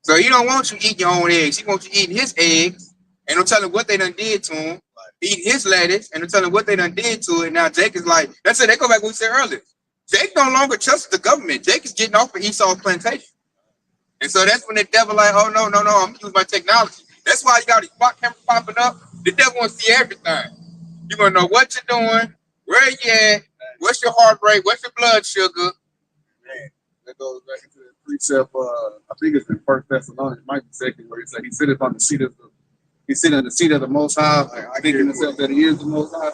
Speaker 1: So he don't want you eating your own eggs. He wants you eating his eggs, and don't tell him what they done did to him. Eating his lettuce, and don't tell him what they done did to it. Now Jake is like, that's it. They go back to what we said earlier. Jake no longer trusts the government. Jake is getting off of Esau's plantation. And so that's when the devil like, oh, no, I'm going to use my technology. That's why you got these spot cameras popping up. The devil wants to see everything. You want to know what you're doing, where you at, what's your heart rate, what's your blood sugar.
Speaker 3: Man, that goes back into the precept, I think it's in 1 Thessalonians, it might be second, where he said he sitteth on the seat of the Most High, thinking himself that he is the Most High.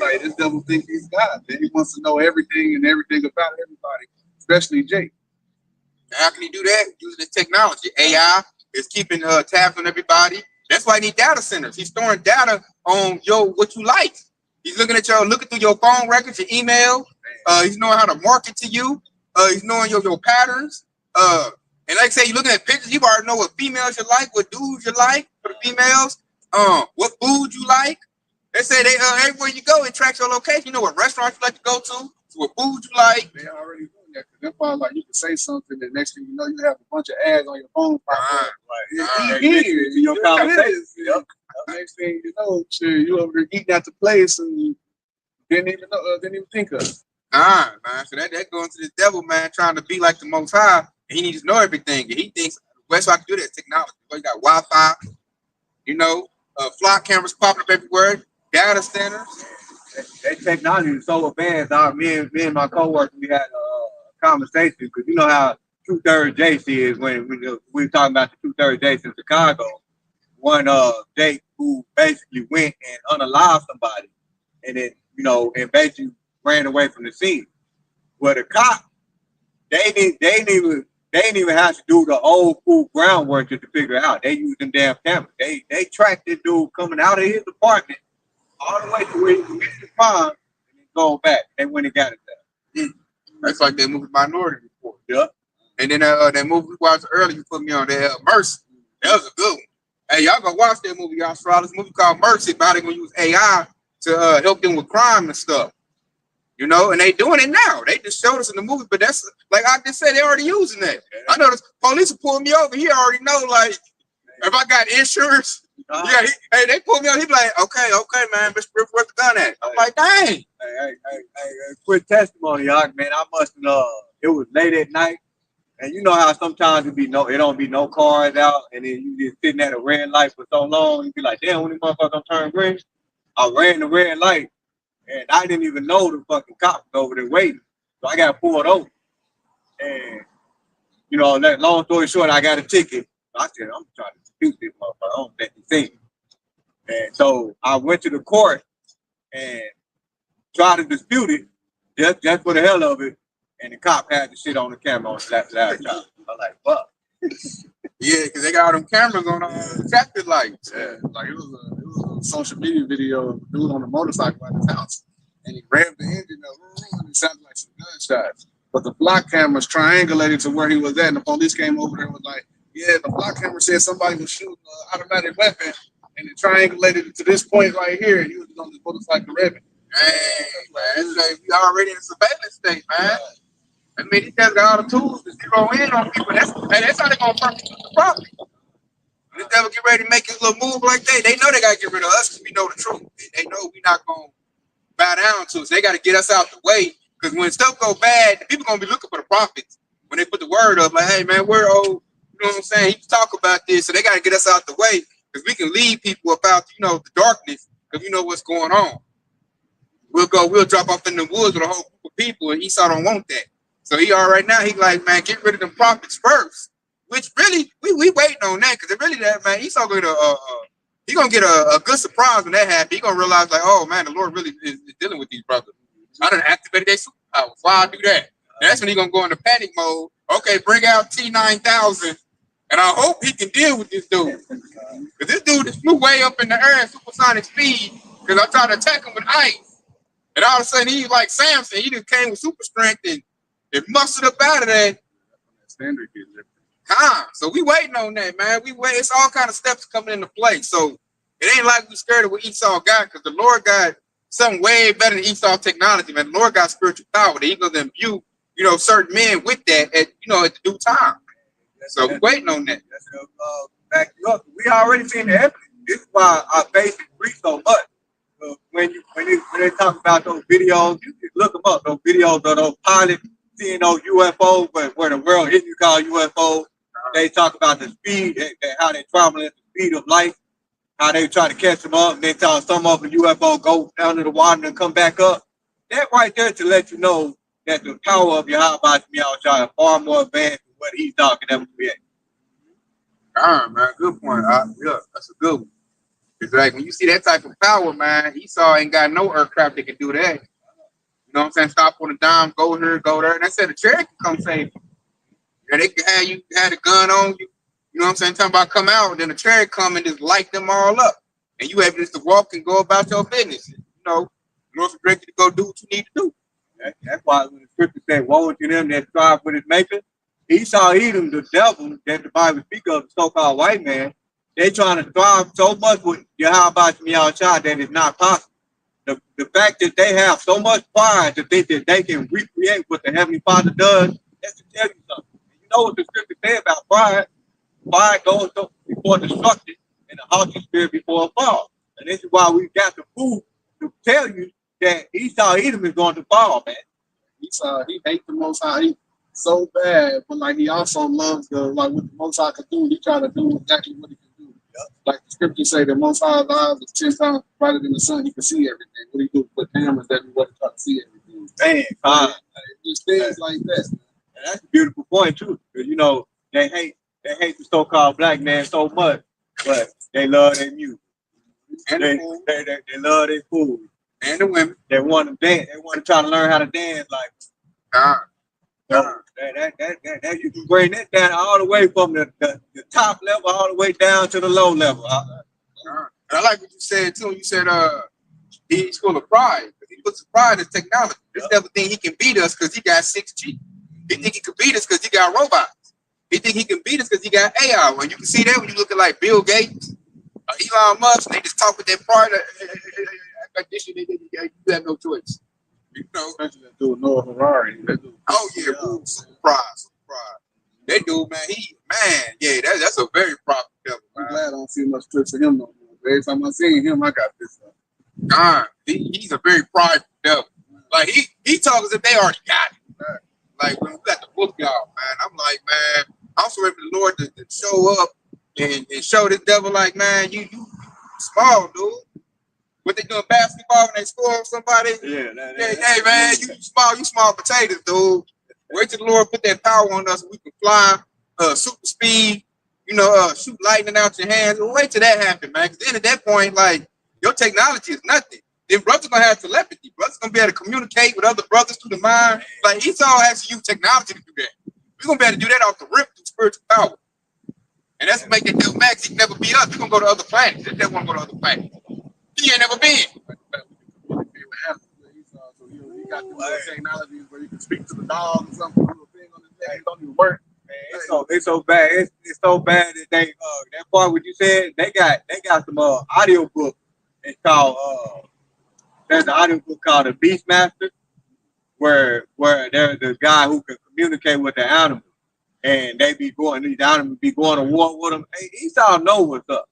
Speaker 3: Like, this devil thinks he's God. Man. He wants to know everything and everything about everybody, especially Jake.
Speaker 1: How can he do that? Using this technology. AI is keeping tabs on everybody. That's why he need data centers. He's storing data on what you like. He's looking through your phone records, your email. He's knowing how to market to you. He's knowing your patterns. And like I say, you're looking at pictures. You already know what females you like, what dudes you like for the females. What food you like. They say everywhere you go, it tracks your location. You know what restaurants you like to go to, so what food you like.
Speaker 3: They already doing that. That's why, like, you can say something, and next thing you know, you have a bunch of ads on your phone.
Speaker 2: Your conversation. Yep.
Speaker 3: Next thing you know, you over there eating at the place and didn't even think of it.
Speaker 1: Man. So that going to the devil, man, trying to be like the Most High, and he needs to know everything. And he thinks the best way I can do that is technology. So you got Wi-Fi, flock cameras popping up everywhere, data centers.
Speaker 2: That technology is so advanced. Me and my coworker, we had a conversation, because you know how 2/3 Jace is when we were talking about the 2/3 Jace in Chicago. One Jake who basically went and unalived somebody, and then and basically ran away from the scene. Well, the cop, they didn't even have to do the old school groundwork to figure it out. They used them damn cameras. They tracked this dude coming out of his apartment all the way to where he committed the crime, and then going back. They went and got it there.
Speaker 1: That's like that movie Minority Report.
Speaker 2: Yeah.
Speaker 1: And then that movie we watched earlier, you put me on there, Mercy. That was a good one. Hey, y'all go watch that movie, y'all. Saw this movie called Mercy about it gonna use AI to help them with crime and stuff. You know, and they doing it now. They just showed us in the movie, but that's like I just said, they already using that. I know the police will pull me over. He already know, like, if I got insurance, hey, they pull me over. He be like, okay, man, Mr. Griff, where's the gun at? I'm like, dang.
Speaker 2: Hey, quick testimony, y'all, man. I must have, it was late at night. And you know how sometimes it don't be no cars out, and then you just sitting at a red light for so long, you be like, damn, when these motherfuckers turn green? I ran the red light, and I didn't even know the fucking cops was over there waiting. So I got pulled over. And, you know, long story short, I got a ticket. I said, I'm trying to dispute this motherfucker. I don't let you see me. And so I went to the court and tried to dispute it, just for the hell of it. And the cop had the shit on the camera on the laptop. I'm like, fuck.
Speaker 1: Yeah, because they got all them cameras on traffic lights.
Speaker 3: Yeah, like it was a social media video of a dude on a motorcycle at his house, and he grabbed the engine up, and it sounded like some gunshots. But the block cameras triangulated to where he was at, and the police came over there and was like, yeah, the block camera said somebody was shooting an automatic weapon, and it triangulated it to this point right here, and he was on this motorcycle revving.
Speaker 1: Hey, man, it's like we already in a surveillance state, man. I mean, these guys got all the tools to zero in on people. That's how they gonna purchase the property. This devil get ready to make his little move like that. They know they gotta get rid of us because we know the truth. They know we not gonna bow down to us. They gotta get us out the way because when stuff go bad, the people gonna be looking for the profits. When they put the word up, like, hey man, we're old. You know what I'm saying? He can talk about this, so they gotta get us out the way because we can lead people about the darkness because we know what's going on. We'll drop off in the woods with a whole group of people, and Esau don't want that. So he right now, he like, man, get rid of them prophets first. Which really, we waiting on that because really that, man, Esau gonna get a good surprise when that happens. He gonna realize like, oh man, the Lord really is dealing with these brothers. I done activated their superpowers. Why I do that? And that's when he gonna go into panic mode. Okay, bring out T-9000, and I hope he can deal with this dude. Because this dude just flew way up in the air at supersonic speed because I tried to attack him with ice. And all of a sudden, he's like Samson. He just came with super strength and mustered up out of that. So we waiting on that, man. We wait. It's all kind of steps coming into play. So it ain't like we scared of what Esau got because the Lord got something way better than Esau technology, man. The Lord got spiritual power that he gonna imbue, certain men with that at the due time. So we waiting on that.
Speaker 2: Back you up. We already seen the evidence. This is why our faith increased so much. When they talk about those videos, you can look them up. Those videos of those pilots seeing those UFOs, but where the world isn't called UFOs. They talk about the speed and how they travel at the speed of light, how they try to catch them up. And they tell some of the UFO go down to the water and come back up. That right there to let you know that the power of Yahweh is far more advanced than what he's talking ever create.
Speaker 1: Man, good point. Yeah, that's a good one. It's like when you see that type of power, man, Esau ain't got no aircraft that can do that. You know what I'm saying? Stop on a dime, go here, go there. And I said the chariot can come save you. Yeah, they can have you had a gun on you. You know what I'm saying? Talking about come out, then the chariot come and just light them all up. And you able just to walk and go about your business. The Lord's directed to go do what you need to do.
Speaker 2: That's why when the scripture said, woe to them that strive with his maker, Esau, Edom, the devil that the Bible speaks of, the so-called white man, they trying to strive so much with Yahweh that it's not possible. The fact that they have so much pride to think that they can recreate what the Heavenly Father does, that's to tell you something. You know what the scripture say about pride? Pride goes before destruction and a haughty spirit before a fall. And this is why we got the proof to tell you that Esau Edom is going to fall, man.
Speaker 3: Esau, he hates the Most High. He so bad, but like he also loves what the Most High can do. He try to do exactly what he can do. Like the scriptures say, the Most High's eyes is 10 times brighter than the sun. He can see everything. What he do with cameras everywhere to try to see everything.
Speaker 2: Man,
Speaker 3: just things like that.
Speaker 2: And that's a beautiful point too, because they hate the so-called black man so much, but they love their music. And they love their food.
Speaker 1: And the women.
Speaker 2: They want to dance. They want to try to learn how to dance like. That you can bring that down all the way from the top level all the way down to the low level.
Speaker 1: And I like what you said too. You said he's full of pride. He puts his pride in technology. This devil think he can beat us because he got 6G. He think he can beat us because he got robots. He think he can beat us because he got AI. When you can see that when you look at like Bill Gates, Elon Musk, they just talk with their pride. Like this shit, you have no choice. You know,
Speaker 3: Especially that dude Noah Harari.
Speaker 1: oh yeah, super pride, super pride. That dude, man, yeah, that's a very proper devil.
Speaker 3: I'm glad I don't see much clips of him no more. Every time I seen him, I got this stuff.
Speaker 1: God, he's a very prideful devil. Like he talks as if they already got it. Like when we got the book, y'all, man, I'm like, man, I'm so ready for the Lord to show up and show this devil, like, man, you small, dude. What they doing basketball when they score on somebody?
Speaker 2: Yeah,
Speaker 1: hey man, you small potatoes, dude. Wait till the Lord put that power on us, we can fly, super speed, shoot lightning out your hands. Wait till that happen, man. Because then at that point, like, your technology is nothing. Then brothers gonna have telepathy. Brothers gonna be able to communicate with other brothers through the mind. Like Esau has to use technology to do that. We're gonna be able to do that off the rip through spiritual power. And that's what make that devil max. He can never be us. We're gonna go to other planets. That devil wanna go to other planets. He ain't never been.
Speaker 3: So you got the technologies where you can speak to the dog or something. Little thing on his neck, it don't even work.
Speaker 2: Man, it's so bad. It's so bad that they that part what you said, they got some audio book. It's called there's an audio book called The Beastmaster, where there's a guy who can communicate with the animals, and these animals be going to war with them. Hey, Esau know what's up.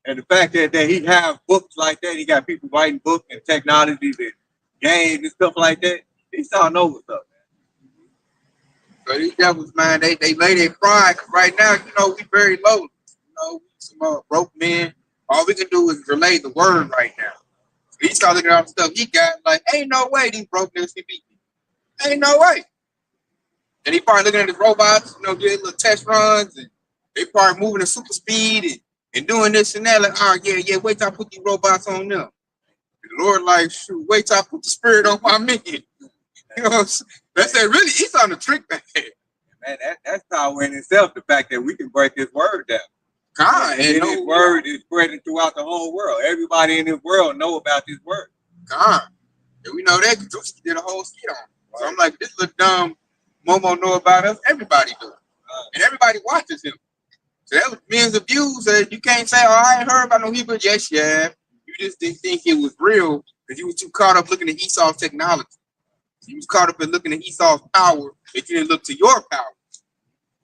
Speaker 2: And the fact that he have books like that, he got people writing books and technologies and games and stuff like that. Esau know what's up, man.
Speaker 1: So these devils, man, they lay their pride. Right now, we very low. We some broke men. All we can do is relay the word right now. So he start looking at all the stuff he got, like, ain't no way these broke niggas can beat me. Ain't no way. And he probably looking at his robots, doing little test runs, and they probably moving at super speed and doing this and that. Like, oh yeah, wait till I put these robots on them. And the Lord, like, shoot, wait till I put the spirit on my men. That's that really, he's on the trick back there.
Speaker 2: Man, that's power in itself, the fact that we can break this word down.
Speaker 1: God,
Speaker 2: and this word is spreading throughout the whole world. Everybody in this world know about this word.
Speaker 1: God. And we know that because Tulsa did a whole skit on it. Right. So I'm like, this little dumb Momo know about us. Everybody do. And everybody watches him. So that was millions of views. You can't say, oh, I ain't heard about no Hebrew. Yes, yeah. You just didn't think it was real because you was too caught up looking at Esau's technology. You was caught up in looking at Esau's power that you didn't look to your power.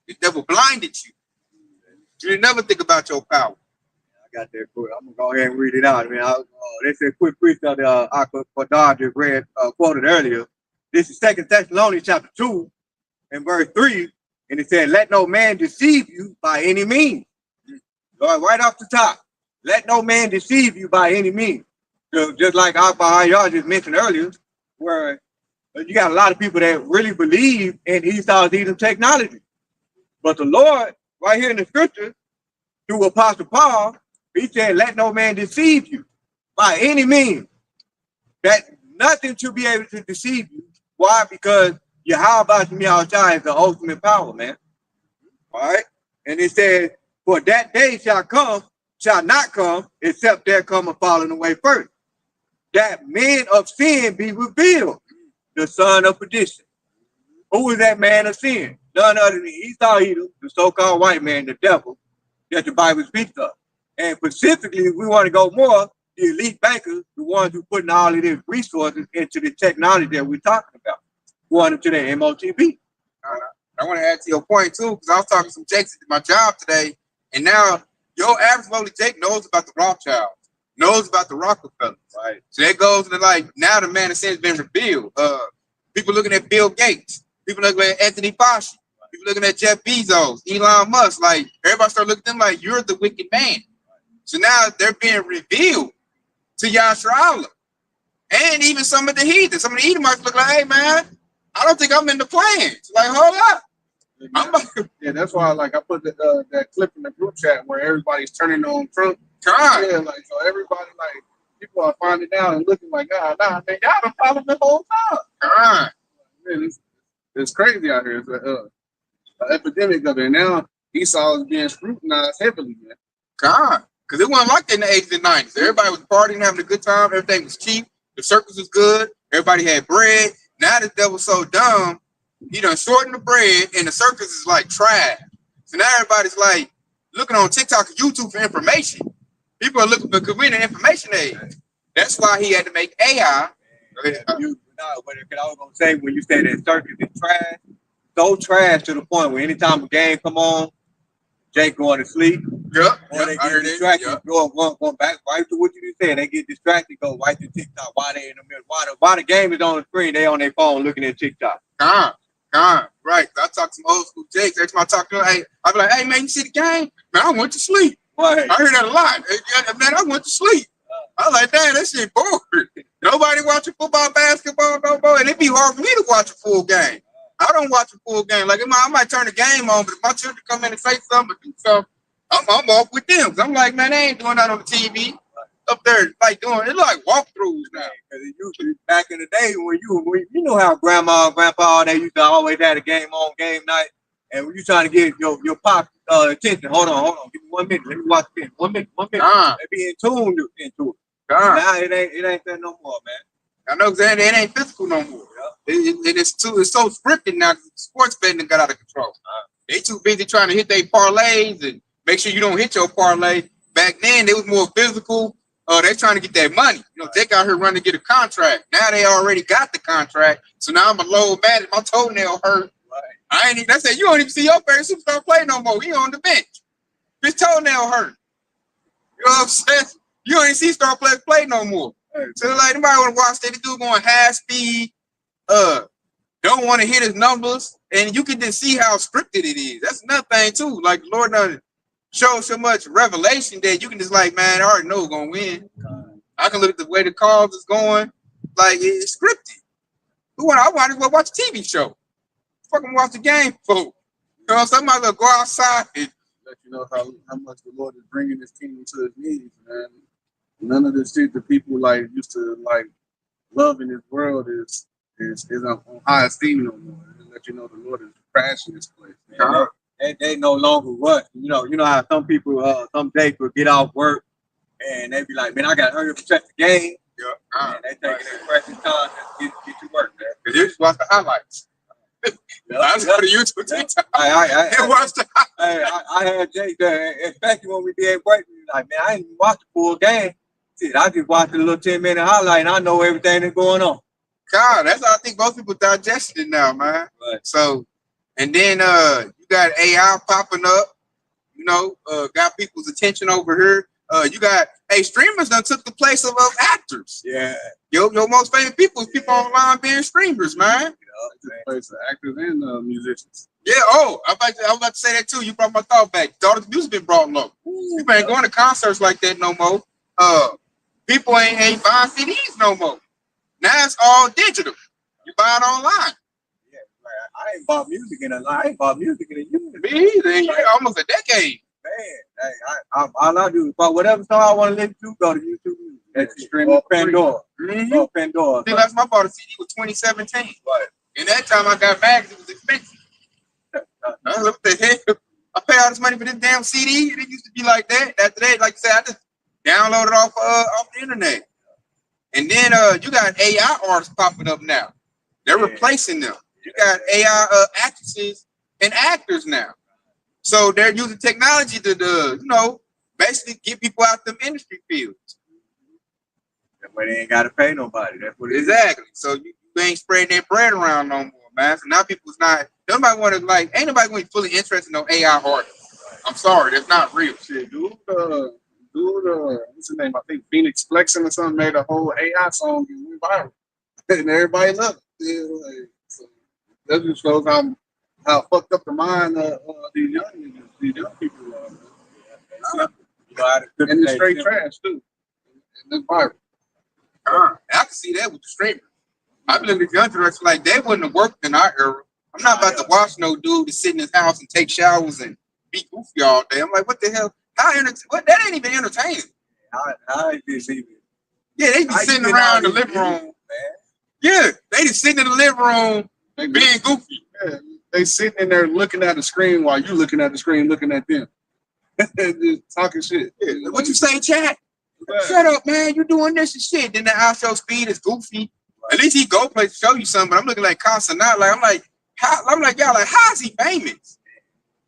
Speaker 1: The devil blinded you. You didn't never think about your power.
Speaker 2: I got that quote. I'm gonna go ahead and read it out. I mean, they said quick precept Aquadar just read quoted earlier. This is 2 Thessalonians chapter 2 and verse 3, and it said, "Let no man deceive you by any means." Lord, right off the top, let no man deceive you by any means. So just like y'all just mentioned earlier, where you got a lot of people that really believe in Esau's Edom technology, but the Lord, right here in the scripture, through Apostle Paul, he said, let no man deceive you by any means. That nothing to be able to deceive you. Why? Because Yahweh is the ultimate power, man. All right? And it says, for that day shall not come, except there come a falling away first. That man of sin be revealed, the son of perdition. Who is that man of sin? None other than Esau, the so-called white man, the devil, that the Bible speaks of. And specifically, if we want to go more, the elite bankers, the ones who putting all of these resources into the technology that we're talking about, going into the MOTB.
Speaker 1: I want to add to your point too, because I was talking to some Jakes at my job today, and now your average lowly Jake knows about the Rothschilds, knows about the Rockefellers, right? So that goes to like now the man of sin has been revealed. People looking at Bill Gates, people looking at Anthony Fauci, people looking at Jeff Bezos, Elon Musk. Like everybody start looking at them like you're the wicked man. So now they're being revealed to Yasharallah. And even some of the heathens. Some of the Edomites look like, hey man, I don't think I'm in the plans. Like, hold up.
Speaker 3: Yeah, that's why I put that clip in the group chat where everybody's turning on Trump.
Speaker 1: God.
Speaker 3: Yeah, so everybody people are finding out and looking like, nah, man, y'all been following the whole time.
Speaker 1: God.
Speaker 3: Man, it's crazy out here. It's an epidemic of it. Now Esau is being scrutinized heavily, man.
Speaker 1: God. Because it wasn't like that in the 80s and 90s. Everybody was partying, having a good time. Everything was cheap. The circus was good. Everybody had bread. Now the devil's so dumb, he done shortened the bread, and the circus is like trash. So now everybody's like looking on TikTok and YouTube for information. People are looking for we're in an information age. That's why he had to make AI.
Speaker 2: But I was gonna say when you say that circus is trash, so trash to the point where anytime a game come on, Jake going to sleep.
Speaker 1: Yep.
Speaker 2: Or they get distracted. Yep. Going back right to what you just said. They get distracted, go right to TikTok. Why they in the middle? Why the game is on the screen? They on their phone looking at TikTok.
Speaker 1: Right. I talk to some old school Jakes. Every time I talk to them, I be like, hey man, you see the game? Man, I went to sleep.
Speaker 2: Right.
Speaker 1: I hear that a lot. Hey, man, I went to sleep. I was like, damn, that shit bored. Nobody watching football, basketball, no more. And it'd be hard for me to watch a full game. I don't watch a full game. Like I might turn the game on, but if my children come in and say something or do something, I'm off with them. Cause I'm like, man, they ain't doing that on the TV. Up there, like doing it's like walkthroughs now.
Speaker 2: Because it usually back in the day when you know how grandma and grandpa they used to always have a game on game night, and when you trying to get your pop attention, hold on, give me 1 minute, let me watch this. 1 minute. They be in tune into it. Now it ain't that no more, man.
Speaker 1: I know exactly it ain't physical no more. It's so scripted now. Sports betting got out of control. They too busy trying to hit their parlays and make sure you don't hit your parlay. Back then, it was more physical. They trying to get that money. They out here running to get a contract. Now they already got the contract. So now I'm a low bad. My toenail hurt. Right. I ain't even. That's it. You don't even see your favorite superstar play no more. He on the bench. His toenail hurt. You know what I'm saying? You don't even see star players play no more. Right. So like, anybody want to watch that? The dude going half speed. Don't want to hit his numbers, and you can just see how scripted it is. That's another thing too. Like the Lord done show so much revelation that you can just like, man, I already know who's gonna win. I can look at the way the cards is going, like it's scripted. I want to go watch a TV show. Fucking watch the game, folks. You know, somebody will go outside and
Speaker 3: let you know how much the Lord is bringing this kingdom to his knees, man. None of this shit that people like used to like love in this world is on high esteem no more. And let you know the Lord is crashing this place, man.
Speaker 2: They no longer what you know how some people some days will get off work and they be like, man, I got to hurry up and check the game. And they taking their precious time to get to work, man.
Speaker 1: Because you just watch the highlights. I just go to YouTube TikTok and watch the highlights.
Speaker 2: I had Jake there, especially when we did break. Like, man, I ain't even watch the full game. Shit, I just watched a little 10-minute highlight and I know everything that's going on.
Speaker 1: God, that's how I think most people digested it now, man.
Speaker 2: Right.
Speaker 1: So, and then you got AI popping up, got people's attention over here. You got streamers done took the place of actors.
Speaker 2: Yeah.
Speaker 1: Your most famous people is people online being streamers, man.
Speaker 3: Took the place of actors and musicians.
Speaker 1: Yeah, I was about to say that too. You brought my thought back. Daughter's music been brought low. People ain't going to concerts like that no more. People ain't buying CDs no more. Now it's all digital. You buy it online.
Speaker 2: Yeah, I ain't bought music in a year.
Speaker 1: Me either. Almost a decade.
Speaker 2: Man, hey, all I do is buy whatever song I want to listen to, go to YouTube. That's streaming Pandora.
Speaker 1: Mm-hmm.
Speaker 2: Pandora.
Speaker 1: The last time I bought a CD was 2017.
Speaker 2: Right.
Speaker 1: And that time I got mad because it was expensive. I looked at the hell. I pay all this money for this damn CD. It used to be like that. After that, like you said, I just downloaded off the internet. And then you got AI artists popping up now. They're replacing them. You got AI actresses and actors now. So they're using technology to basically get people out them industry fields.
Speaker 2: That way they ain't got to pay nobody. That's what it is.
Speaker 1: Exactly. So you ain't spreading their bread around no more, man. So now people's not. Nobody want to ain't nobody going to be fully interested in no AI artists. I'm sorry, that's not real shit, dude.
Speaker 3: What's his name? I think Phoenix Flexing or something made a whole AI song and went viral, and everybody loved it. Yeah, so that just shows how fucked up the mind of these young people are. And it's straight trash too. And it's viral.
Speaker 1: I can see that with the streamers. I believe the young directors like they wouldn't have worked in our era. I'm not about to watch no dude to sit in his house and take showers and be goofy all day. I'm like, what the hell? That ain't even entertaining.
Speaker 2: I just even.
Speaker 1: Yeah, they be sitting around the living room, man. Yeah, they just sitting in the living room being goofy.
Speaker 3: Yeah, they sitting in there looking at the screen while you looking at the screen, looking at them, just talking shit.
Speaker 1: Yeah. What you say, chat? Shut up, man! You doing this and shit. Then the outro speed is goofy. At least he go place to show you something. But I'm looking like constant now. Like I'm like y'all. Like how is he famous?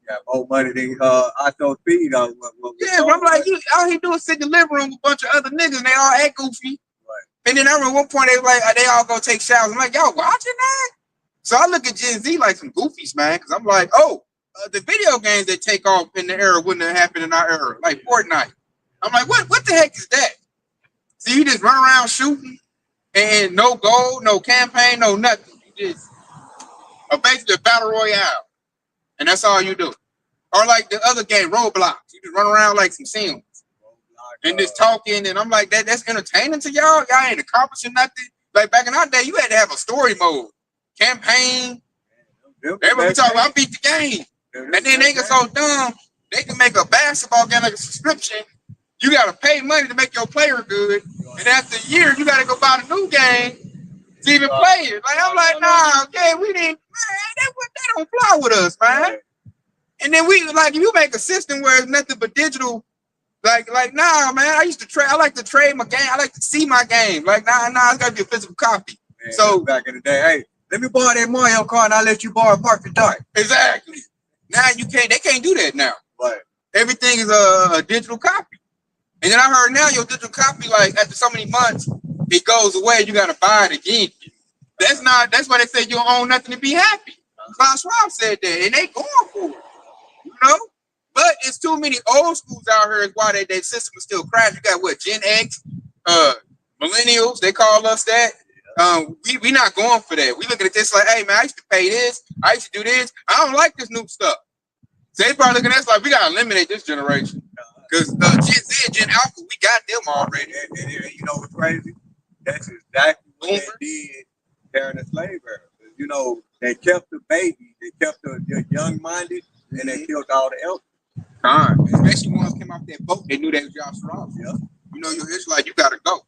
Speaker 2: Got more money than I told Speed on.
Speaker 1: Yeah, but I'm like, all he do is sit in the living room with a bunch of other niggas and they all act goofy. Right. And then I remember one point they like they all go take showers. I'm like, y'all watching that? So I look at Gen Z like some goofies, man, because I'm like, oh, the video games that take off in the era wouldn't have happened in our era, like Fortnite. I'm like, what the heck is that? So you just run around shooting and no goal, no campaign, no nothing. You just basically a battle royale. And that's all you do. Or like the other game, Roblox. You just run around like some Sims. And just talking. And I'm like, that's entertaining to y'all? Y'all ain't accomplishing nothing. Like back in our day, you had to have a story mode. Campaign. Everybody talking about, I beat the game. And then they get so dumb, they can make a basketball game like a subscription. You got to pay money to make your player good. And after a year, you got to go buy the new game to even play it. Like, I'm like, nah, okay, we didn't, man, that don't fly with us, man. And then we, like, if you make a system where it's nothing but digital, like, nah, man, I like to trade my game. I like to see my game. Like, nah, it's got to be a physical copy.
Speaker 2: Man, so back in the day, hey, let me borrow that Mario Kart and I'll let you borrow Perfect Dark.
Speaker 1: Exactly. Now they can't do that now.
Speaker 2: Right.
Speaker 1: Everything is a digital copy. And then I heard now your digital copy, like after so many months, it goes away. You got to buy it again. That's why they say you don't own nothing to be happy. Klaus Schwab said that, and they going for it. You know? But it's too many old schools out here is why their system is still crashed. You got what, Gen X, millennials, they call us that. We not going for that. We looking at this like, hey man, I used to pay this, I used to do this. I don't like this new stuff. So they probably looking at us like we gotta eliminate this generation. Because Gen Z and Gen Alpha, we got them already.
Speaker 2: And you know what's crazy? That's exactly what they did during the slave era. You know, they kept the baby, they kept the young-minded, and they killed all the elders.
Speaker 1: Especially ones came off that boat, they knew that was Joshua Ross. Yeah. You know, you're Israelite, you gotta go.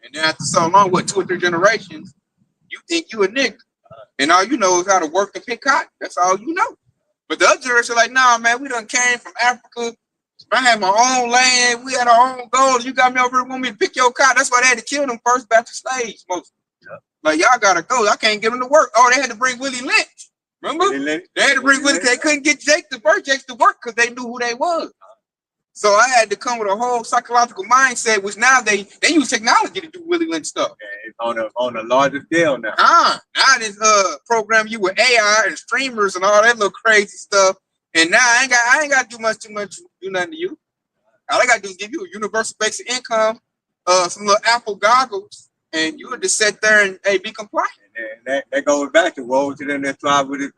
Speaker 1: And then after so long, 2 or 3 generations, you think you a nigga. And all you know is how to work and pick cotton. That's all you know. But the other generation like, nah, man, we done came from Africa. I had my own land. We had our own goals. You got me over here, want me to pick your cotton. That's why they had to kill them first batch of slaves, most. Yeah. Like, y'all gotta go. I can't get them to work. Oh, they had to bring Willie Lynch. Remember? They had to bring Willie. They couldn't get Jakes to work because they knew who they was. So I had to come with a whole psychological mindset, which now they use technology to do Willie Lynch stuff.
Speaker 2: Yeah, it's on a larger scale now.
Speaker 1: Now this program you with AI and streamers and all that little crazy stuff. And now I ain't got to do too much do nothing to you. All I got to do is give you a universal basic income, some little Apple goggles, and you would just sit there and be compliant.
Speaker 2: And that goes back to woe to them that strive with his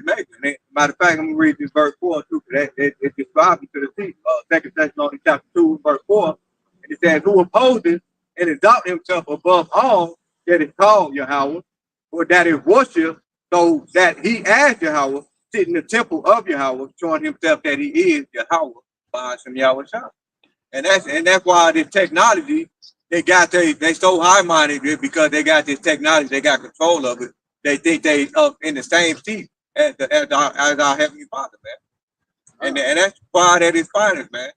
Speaker 2: maker. Matter of fact, I'm gonna read this verse 4 too, because it describes to the sea. 2 Thessalonians chapter 2, verse 4, and it says, "Who opposes and exalts himself above all that is called Yahweh, or that is worshipped, so that he as Yahweh sit in the temple of Yahweh, showing himself that he is Yahweh by some Yahweh shah." And that's why this technology. They so high-minded because they got this technology, they got control of it. They think they up in the same seat as our Heavenly Father, man. And that's why that is finest, man.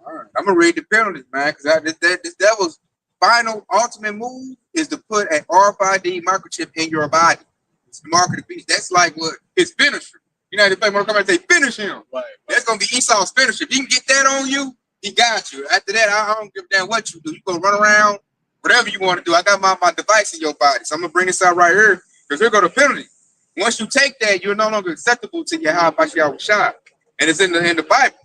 Speaker 1: All right. I'm gonna read the penalties, man, because this devil's final ultimate move is to put an RFID microchip in your body. It's the mark of the beast. That's like what his finisher. You know, they play Mortal Kombat, they finish him. Right. That's gonna be Esau's finisher. If you can get that on you, he got you. After that, I don't give a damn what you do. You gonna run around, whatever you want to do. I got my device in your body. So I'm gonna bring this out right here because here go the penalty. Once you take that, you're no longer acceptable to Yahweh Shah. And it's in the Bible.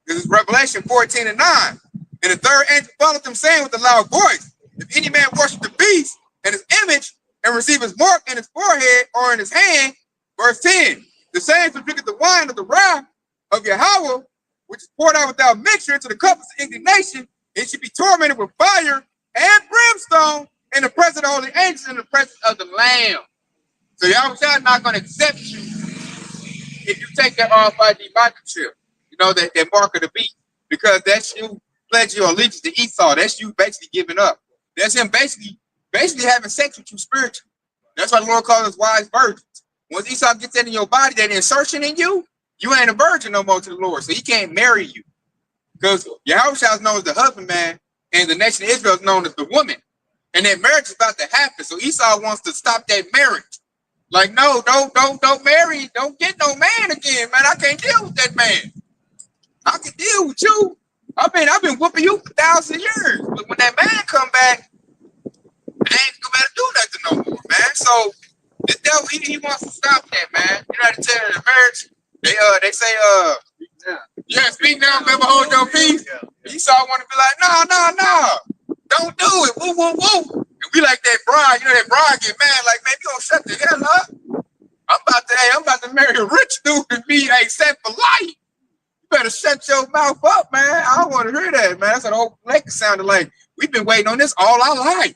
Speaker 1: This is Revelation 14:9. And the third angel followed them, saying with a loud voice, "If any man worship the beast and his image and receive his mark in his forehead or in his hand," verse 10, "the same shall drink the wine of the wrath of Yahweh, which is poured out without mixture into the cup of indignation, it should be tormented with fire and brimstone in the presence of the holy angels and in the presence of the Lamb." So Yahweh is not going to accept you if you take that RFID microchip, you know, that mark of the beast, because that's you pledge your allegiance to Esau. That's you basically giving up. That's him basically having sex with you spiritually. That's why the Lord calls us wise virgins. Once Esau gets that in your body, that insertion in you, you ain't a virgin no more to the Lord, so he can't marry you. Because Yahweh is known as the husbandman, and the nation of Israel is known as the woman. And that marriage is about to happen. So Esau wants to stop that marriage. Like, no, don't marry, don't get no man again, man. I can't deal with that man. I can deal with you. I've been whooping you for thousands of years. But when that man come back, I ain't gonna better do nothing no more, man. So the devil, he wants to stop that, man. You know how to tell in the marriage? They say, yeah, speak now, never hold your peace. Esau want to be like, no, don't do it. Woo, woo, woo. And we like that bride, that bride get mad, like, man, you gonna shut the hell up? I'm about to marry a rich dude and be set for life. You better shut your mouth up, man. I don't want to hear that, man. That's what old Blake sounded like. We've been waiting on this all our life.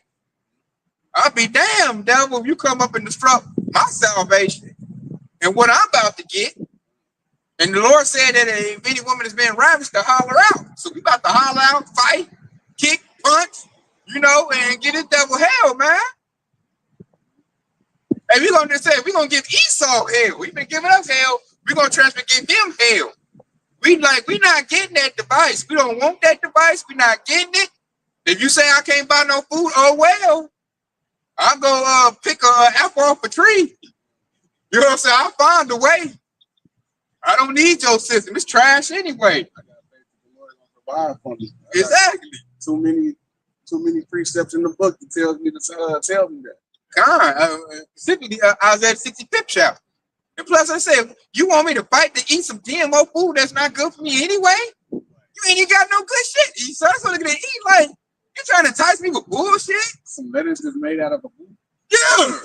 Speaker 1: I'll be damned, devil, if you come up and disrupt my salvation and what I'm about to get. And the Lord said that if any woman is being ravished, to holler out. So we about to holler out, fight, kick, punch, and get this devil hell, man. And we're going to just say, we're going to give Esau hell. We've been giving us hell. We're going to transfer give him hell. We not getting that device. We don't want that device. We're not getting it. If you say I can't buy no food, oh, well, I'll go pick an apple off a tree. You know what I'm saying? I'll find a way. I don't need your system. It's trash anyway.
Speaker 3: I got faith that the Lord gonna provide for me.
Speaker 1: Exactly.
Speaker 3: Too many precepts in the book that tells me to tell me that.
Speaker 1: God, specifically Isaiah 65th chapter. And plus, I said, you want me to fight to eat some GMO food that's not good for me anyway? You ain't even got no good shit. So that's what I'm gonna eat. Like, you trying to entice me with bullshit?
Speaker 3: Some lettuce is made out of a food.
Speaker 1: Yeah.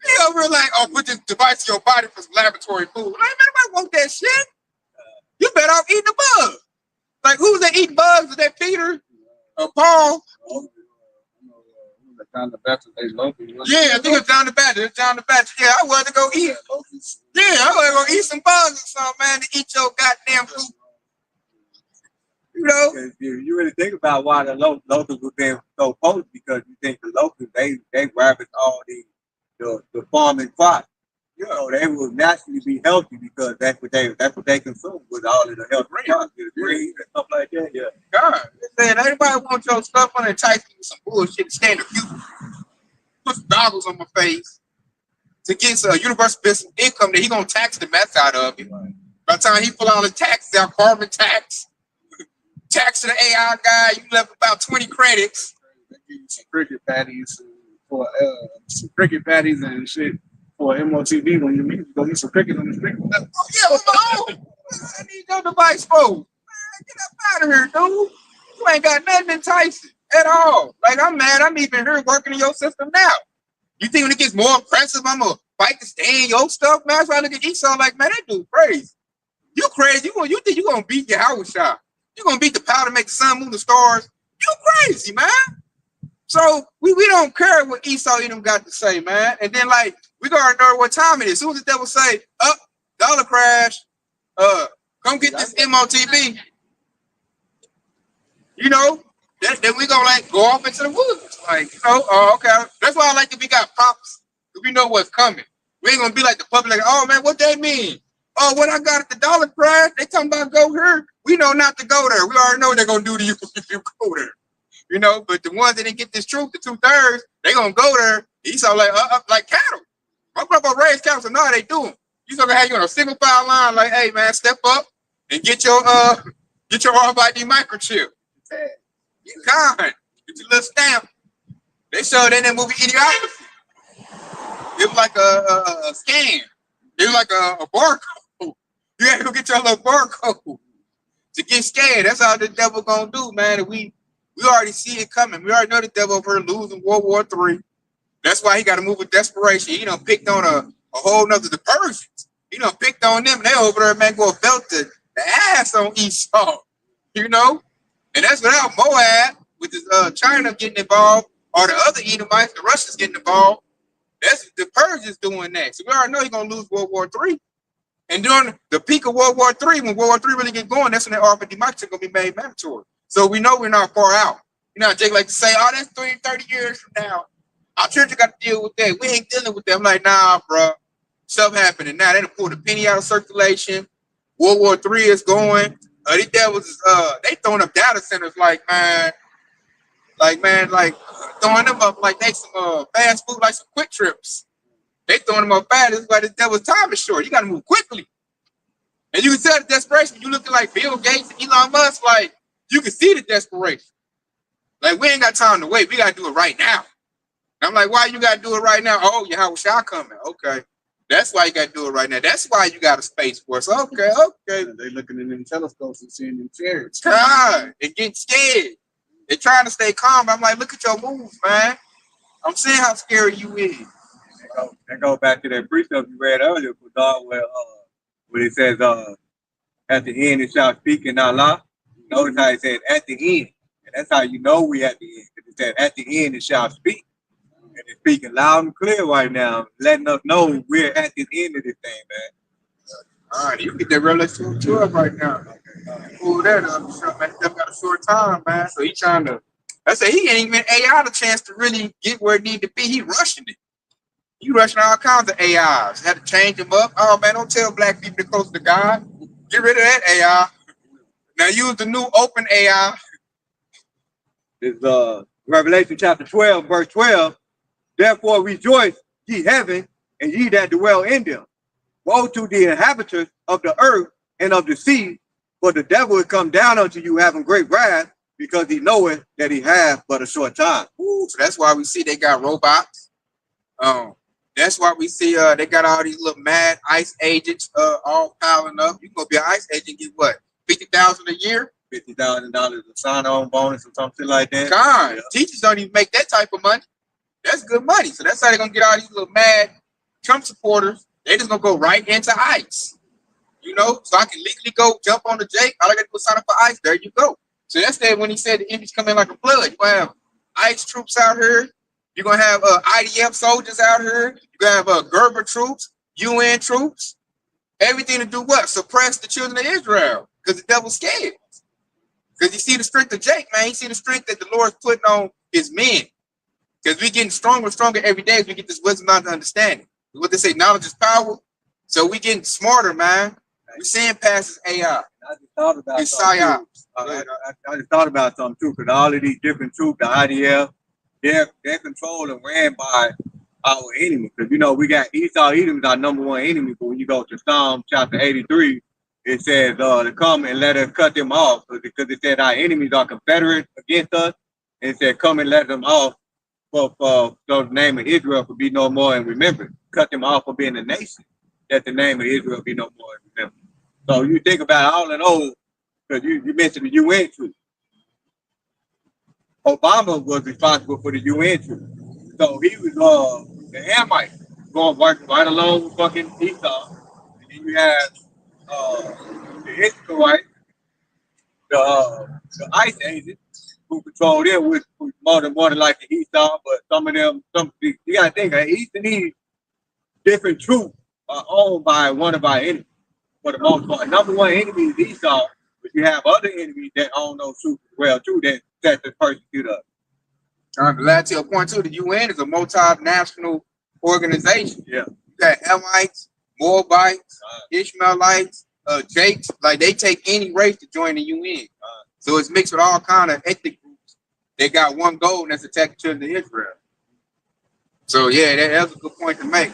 Speaker 1: You over like, put this device in your body for some laboratory food. Like, man, nobody want that shit. You better off eating the bug. Like, who's that eating bugs? Is that Peter or Paul?
Speaker 3: John the Baptist, they love it.
Speaker 1: Yeah, I think it's John the Baptist. Yeah, I wanted to go eat. Yeah, I want to go eat some bugs or something, man, to eat your goddamn food.
Speaker 2: If you really think about why the locals were being so potent, because you think the locals, they ravaged all the farming crops. They would naturally be healthy because that's what they consume with all of the health products, greens and stuff like that. Yeah.
Speaker 1: God, man, everybody wants your stuff on and entice me with some bullshit, stand a few, put some goggles on my face to get some universal business income that he gonna tax the mess out of it. Right. By the time he pull all the taxes out, carbon tax, tax to the AI guy, you left about 20 credits.
Speaker 3: They give you some cricket patties and shit. For MOTV, when you go get some cricket on the street.
Speaker 1: Oh, yeah, I need your device for. Man, get up out of here, dude. You ain't got nothing enticing at all. Like, I'm mad. I'm even here working in your system now. You think when it gets more impressive, I'm going to fight to stay in your stuff, man? That's why I look at Esau like, man, that dude crazy. You crazy. You think you're going to beat your house shot. You're going to beat the power to make the sun, move the stars. You crazy, man. So we don't care what Esau even got to say, man. And then, like, we gotta know what time it is. As soon as the devil say, dollar crash, come get this MOTV, then we gonna like go off into the woods. Like, okay. That's why I like that we got props. We know what's coming. We ain't gonna be like the public, like, oh man, what that mean? Oh, what I got at the dollar crash, they talking about go here. We know not to go there. We already know what they're gonna do to you if you go there. But the ones that didn't get this truth, the 2/3, they gonna go there. Esau like cattle. My grandpa raised cattle, so now they do them. You gonna have you on a single file line, like, hey man, step up and get your RFID microchip. You kind, get your little stamp. They showed in that movie Idiocracy. It was like a scan. It was like a barcode. You had to go get your little barcode to get scared. That's how the devil gonna do, man. And we already see it coming. We already know the devil over here losing World War III. That's why he got to move with desperation. He done picked on a whole nother, the Persians. He done picked on them. And they over there, man, go belt the ass on Esau, And that's without Moab, with China getting involved, or the other Edomites, the Russians getting involved. That's the Persians doing that. So we already know he's going to lose World War III. And during the peak of World War III, when World War III really get going, that's when the RFID microchip going to be made mandatory. So we know we're not far out. Jake like to say, oh, that's 30 years from now. Our church got to deal with that. We ain't dealing with that. I'm like, nah, bro. Stuff happening now. They done pulled a penny out of circulation. World War III is going. These devils, they throwing up data centers like, man, Like, man, like throwing them up like they some fast food, like some quick trips. They throwing them up fast. It's like the devil's time is short. You got to move quickly. And you can tell the desperation. You looking like Bill Gates and Elon Musk, like you can see the desperation. Like we ain't got time to wait. We got to do it right now. And I'm like, why you got to do it right now? Oh, Yahweh Shai coming. Okay. That's why you got to do it right now. That's why you got a space force. Okay, okay.
Speaker 3: They looking in them telescopes and seeing them chariots.
Speaker 1: God, and getting scared. They're trying to stay calm. I'm like, look at your moves, man. I'm seeing how scary you is.
Speaker 2: That go back to that precept you read earlier, where it says, at the end it shall speak and not lie. Notice how it said at the end. And that's how you know we at the end. It said at the end it shall speak. And it's speaking loud and clear right now, letting us know we're at the end of this thing, man.
Speaker 1: All right, you get that Revelation 12 right now. Pull that up. So, man, they've got a short time, man. So he trying to. I say he ain't even AI the chance to really get where it need to be. He rushing it. He rushing all kinds of AIs. Had to change them up. Oh man, don't tell black people to close to God. Get rid of that AI. Now use the new open AI.
Speaker 2: It's Revelation chapter 12, verse 12. Therefore rejoice, ye heaven, and ye that dwell in them. Woe to the inhabitants of the earth and of the sea, for the devil will come down unto you having great wrath, because he knoweth that he hath but a short time.
Speaker 1: Ooh, so that's why we see they got robots. That's why we see they got all these little mad ICE agents all piling up. You gonna be an ICE agent, get what, 50,000 a year?
Speaker 2: $50,000 a sign-on bonus or something like that.
Speaker 1: God, yeah. Teachers don't even make that type of money. That's good money. So that's how they're gonna get all these little mad Trump supporters. They just gonna go right into ICE. You know, so I can legally go jump on the Jake. All I gotta do is sign up for ICE. There you go. So that's that when he said the enemies come in like a flood. You're gonna have ICE troops out here. You're gonna have IDF soldiers out here. You're gonna have Gerber troops, UN troops. Everything to do what? Suppress the children of Israel. Because the devil's scared. Because you see the strength of Jake, man. You see the strength that the Lord's putting on his men. Because we're getting stronger and stronger every day as we get this wisdom out to understanding. What they say, knowledge is power. So we getting smarter, man. We're seeing past this AI.
Speaker 2: I just thought about
Speaker 1: it's psyops.
Speaker 2: I just thought about something too, because all of these different troops, the IDF, they're controlled and ran by our enemies. Because you know we got Esau Edom is our number one enemy. But when you go to Psalm chapter 83, it says to come and let us cut them off, because it said our enemies are confederate against us. And it said come and let them off, so the name of Israel could be no more and remembered. Cut them off for being a nation, that the name of Israel be no more and remembered. So you think about all of those, because you mentioned the UN troops. Obama was responsible for the UN troops. So he was the Hamites going right along with fucking Esau. And then you have the Israelites, the ICE agents who control them, with more than like the Esau, but some of them, you gotta think each of these different troops are owned by one of our enemies. For the most part, number one enemy is Esau, but you have other enemies that own those troops as well too, that persecute us.
Speaker 1: I'm glad to your point too. The UN is a multinational organization.
Speaker 2: Yeah,
Speaker 1: you got Hamites, Moabites, Ishmaelites, Jakes. Like they take any race to join the UN. So it's mixed with all kind of ethnic groups. They got one goal, and that's attack the children of Israel. So yeah, that's a good point to make.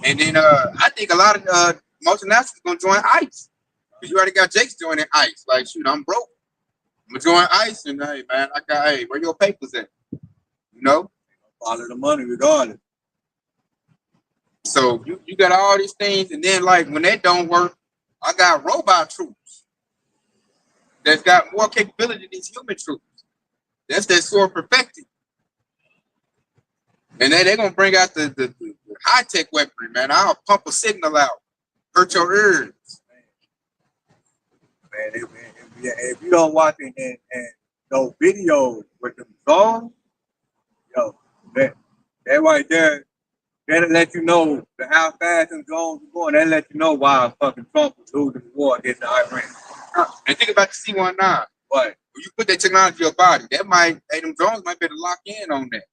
Speaker 1: And then I think a lot of multinationals gonna join ICE. Because you already got Jakes joining ICE. Like, shoot, I'm broke. I'm gonna join ICE, and hey, man, where your papers at? You know,
Speaker 2: follow the money regardless.
Speaker 1: So you got all these things, and then like when that don't work, I got robot troops that's got more capability than these human troops. That's that sword perfected. And then they're gonna bring out the high-tech weaponry, man. I'll pump a signal out, hurt your ears.
Speaker 2: Man, if you don't watch it and those videos with them songs, yo, that right there, that'll let you know how fast them drones are going. That'll let you know why fucking Trump was losing the war against Iran.
Speaker 1: And think about the C-19. But when you put that technology in your body, them drones might be able to lock in on that.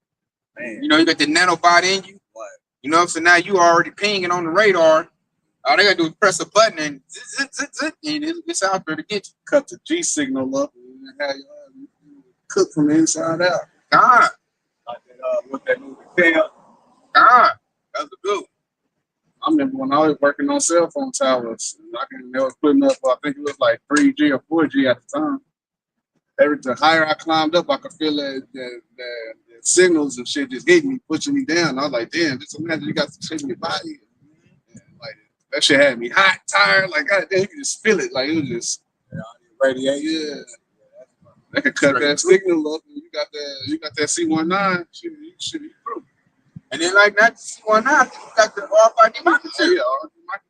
Speaker 1: Man. You know, you got the nanobot in you. What? You know, so now you already pinging on the radar. All they gotta do is press a button and zit, and it's out there to get you.
Speaker 3: Cut the G signal up. cooked from the inside out.
Speaker 1: God,
Speaker 2: Like that, what that movie Fell.
Speaker 1: God, that's a good one.
Speaker 3: I remember when I was working on cell phone towers, they was putting up, I think it was like 3G or 4G at the time. The higher I climbed up, I could feel the signals and shit just hitting me, pushing me down. I was like, damn, just imagine you got some shit in your body. And like that shit had me hot, tired, like God damn, you could just feel it. Like it was just
Speaker 2: Radiation.
Speaker 3: yeah. They could cut that signal up and you got that C19, shit, you should be through.
Speaker 1: And then like that C19, you got the RFID market
Speaker 3: Oh,
Speaker 1: chip.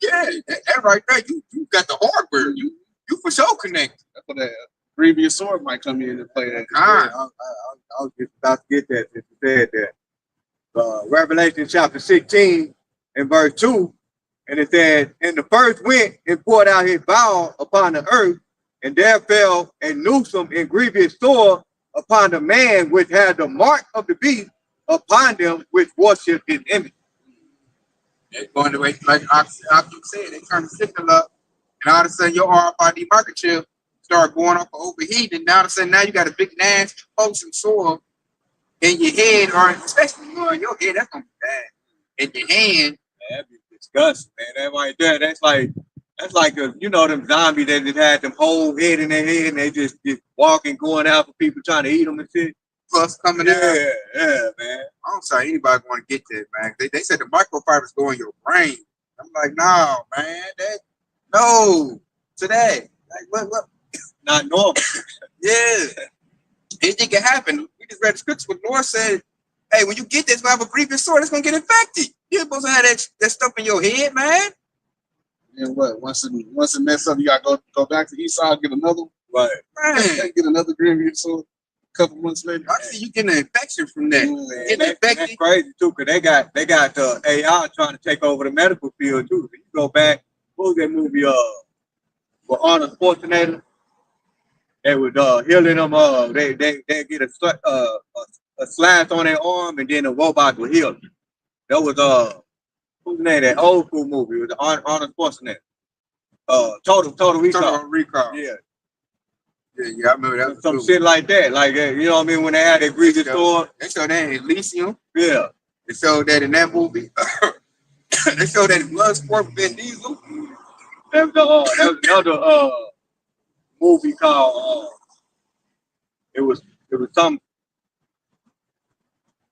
Speaker 1: Yeah, that right there, you got the hardware. You for sure connect.
Speaker 3: That's what that previous sword might come in and play that.
Speaker 2: I was just about to get that since you said that. Revelation chapter 16 and verse 2, and it said, and the first went and poured out his vial upon the earth, and there fell a newsome and grievous sore upon the man which had the mark of the beast upon them which worship his image.
Speaker 1: They're going the way, like I said, they turn the signal up, and all of a sudden your RFID market chip start going off of overheating, and now all of a sudden now you got a big nasty pulsing sore in your head, or especially in your head, that's gonna be bad. In your hand.
Speaker 2: That'd be disgusting, man. That right there, that's like them zombies that just had them whole head in their head and they just walking, going out for people trying to eat them and shit.
Speaker 1: Plus coming out.
Speaker 2: Yeah, man.
Speaker 1: I don't say anybody going to get that, man. They said the microfibers go in your brain. I'm like, no, man. No. Today. Like, what?
Speaker 2: Not normal.
Speaker 1: Yeah. Anything can happen. We just read the scripture where the Lord said, hey, when you get this, you have a grievous sore, it's going to get infected. You're supposed to have that stuff in your head, man.
Speaker 3: And what? Once it mess up, you got to go back to Esau, get another one.
Speaker 2: Right.
Speaker 1: Man.
Speaker 3: Get another grievous sore. Couple months later,
Speaker 1: I see you getting an infection from that.
Speaker 2: That's crazy too, because they got the AI trying to take over the medical field too. So you go back, what was that movie? With Arnold Schwarzenegger, they was healing them. They get a slash on their arm, and then the robot will heal them. That was who's the name? That old school movie. It was Arnold Schwarzenegger. Total Recall.
Speaker 1: Total Recall.
Speaker 2: Yeah.
Speaker 1: Yeah, I remember that.
Speaker 2: Some shit like that. Like, you know what I mean? When they had that grievous sore.
Speaker 1: They showed that in Elysium.
Speaker 2: Yeah.
Speaker 1: They showed that in that movie. They showed that in Bloodsport with Vin Diesel.
Speaker 2: There was another movie called it was some.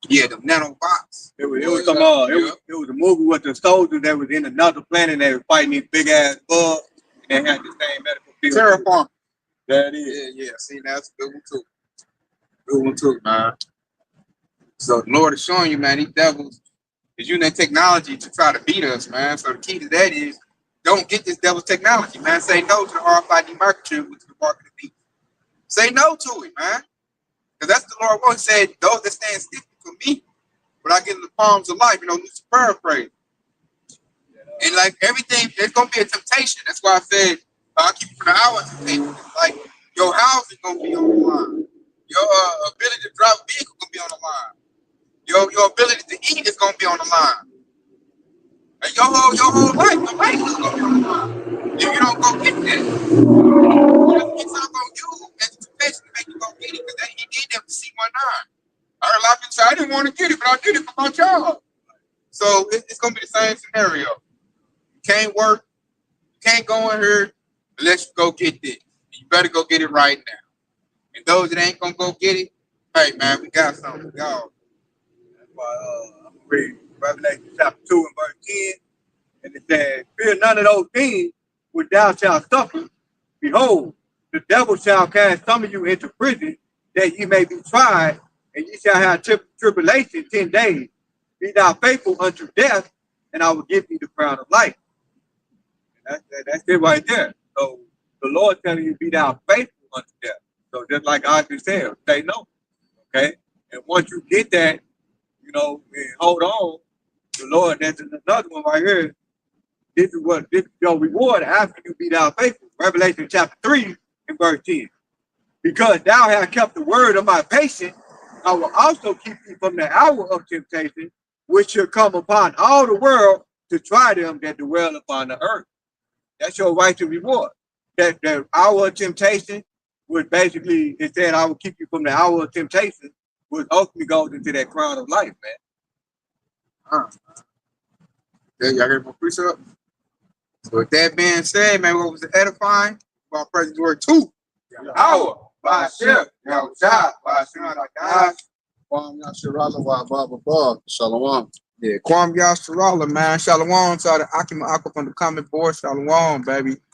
Speaker 1: Yeah, the nanobots.
Speaker 2: It was a movie with the soldiers that was in another planet and they were fighting these big ass bugs and they had the same medical field.
Speaker 1: Terraform.
Speaker 2: That is.
Speaker 1: Yeah. See, that's a good one too. Good one too, man. So the Lord is showing you, man, these devils is using that technology to try to beat us, man. So the key to that is don't get this devil's technology, man. Say no to the RFID market chip, which is the mark of the beast. Say no to it, man. Because that's the Lord once said, those that stand stiff for me, but I get in the palms of life, loose paraphrase. And like everything, there's gonna be a temptation. That's why I said I keep it for the hour temptation. Like your house is gonna be on the line. Your ability to drive a vehicle gonna be on the line. Your ability to eat is gonna be on the line. And your whole life, your life is gonna be on the line. If you don't go get that, it's not gonna use as a temptation to make you go get it, because he did that with C19. I heard a lot of people say I didn't want to get it, but I did it for my job. So it's gonna be the same scenario. You can't work, you can't go in here unless you go get this. You better go get it right now. And those that ain't gonna go get it, hey man, we got something, y'all.
Speaker 2: That's why I'm gonna read Revelation chapter 2 and verse 10, and it says, "Fear none of those things which thou shalt suffer. Behold, the devil shall cast some of you into prison, that ye may be tried, and ye shall have tribulation 10 days. Be thou faithful unto death, and I will give thee the crown of life." And that's it right there. So the Lord telling you, be thou faithful unto death. So just like I just said, say no. Okay? And once you get that, and hold on, the Lord, there's another one right here. This is your reward after you be thou faithful. Revelation chapter 3 and verse 10. Because thou hast kept the word of my patience, I will also keep thee from the hour of temptation, which shall come upon all the world to try them that dwell upon the earth. That's your righteous reward. That hour of temptation, which basically it said I will keep you from the hour of temptation, which ultimately goes into that crown of life, man.
Speaker 1: Yeah, y'all heard my precept? So with that being said, man, what was the edifying? About President Word 2. Hour by Hashem, Yahushua, by Hashem, guys.
Speaker 3: Kwam Yasharala wa Baba. Shalom.
Speaker 1: Yeah, Kwam Yasharala, man. Shalom to all the Akima Aqua from the comment board. Shalom, baby.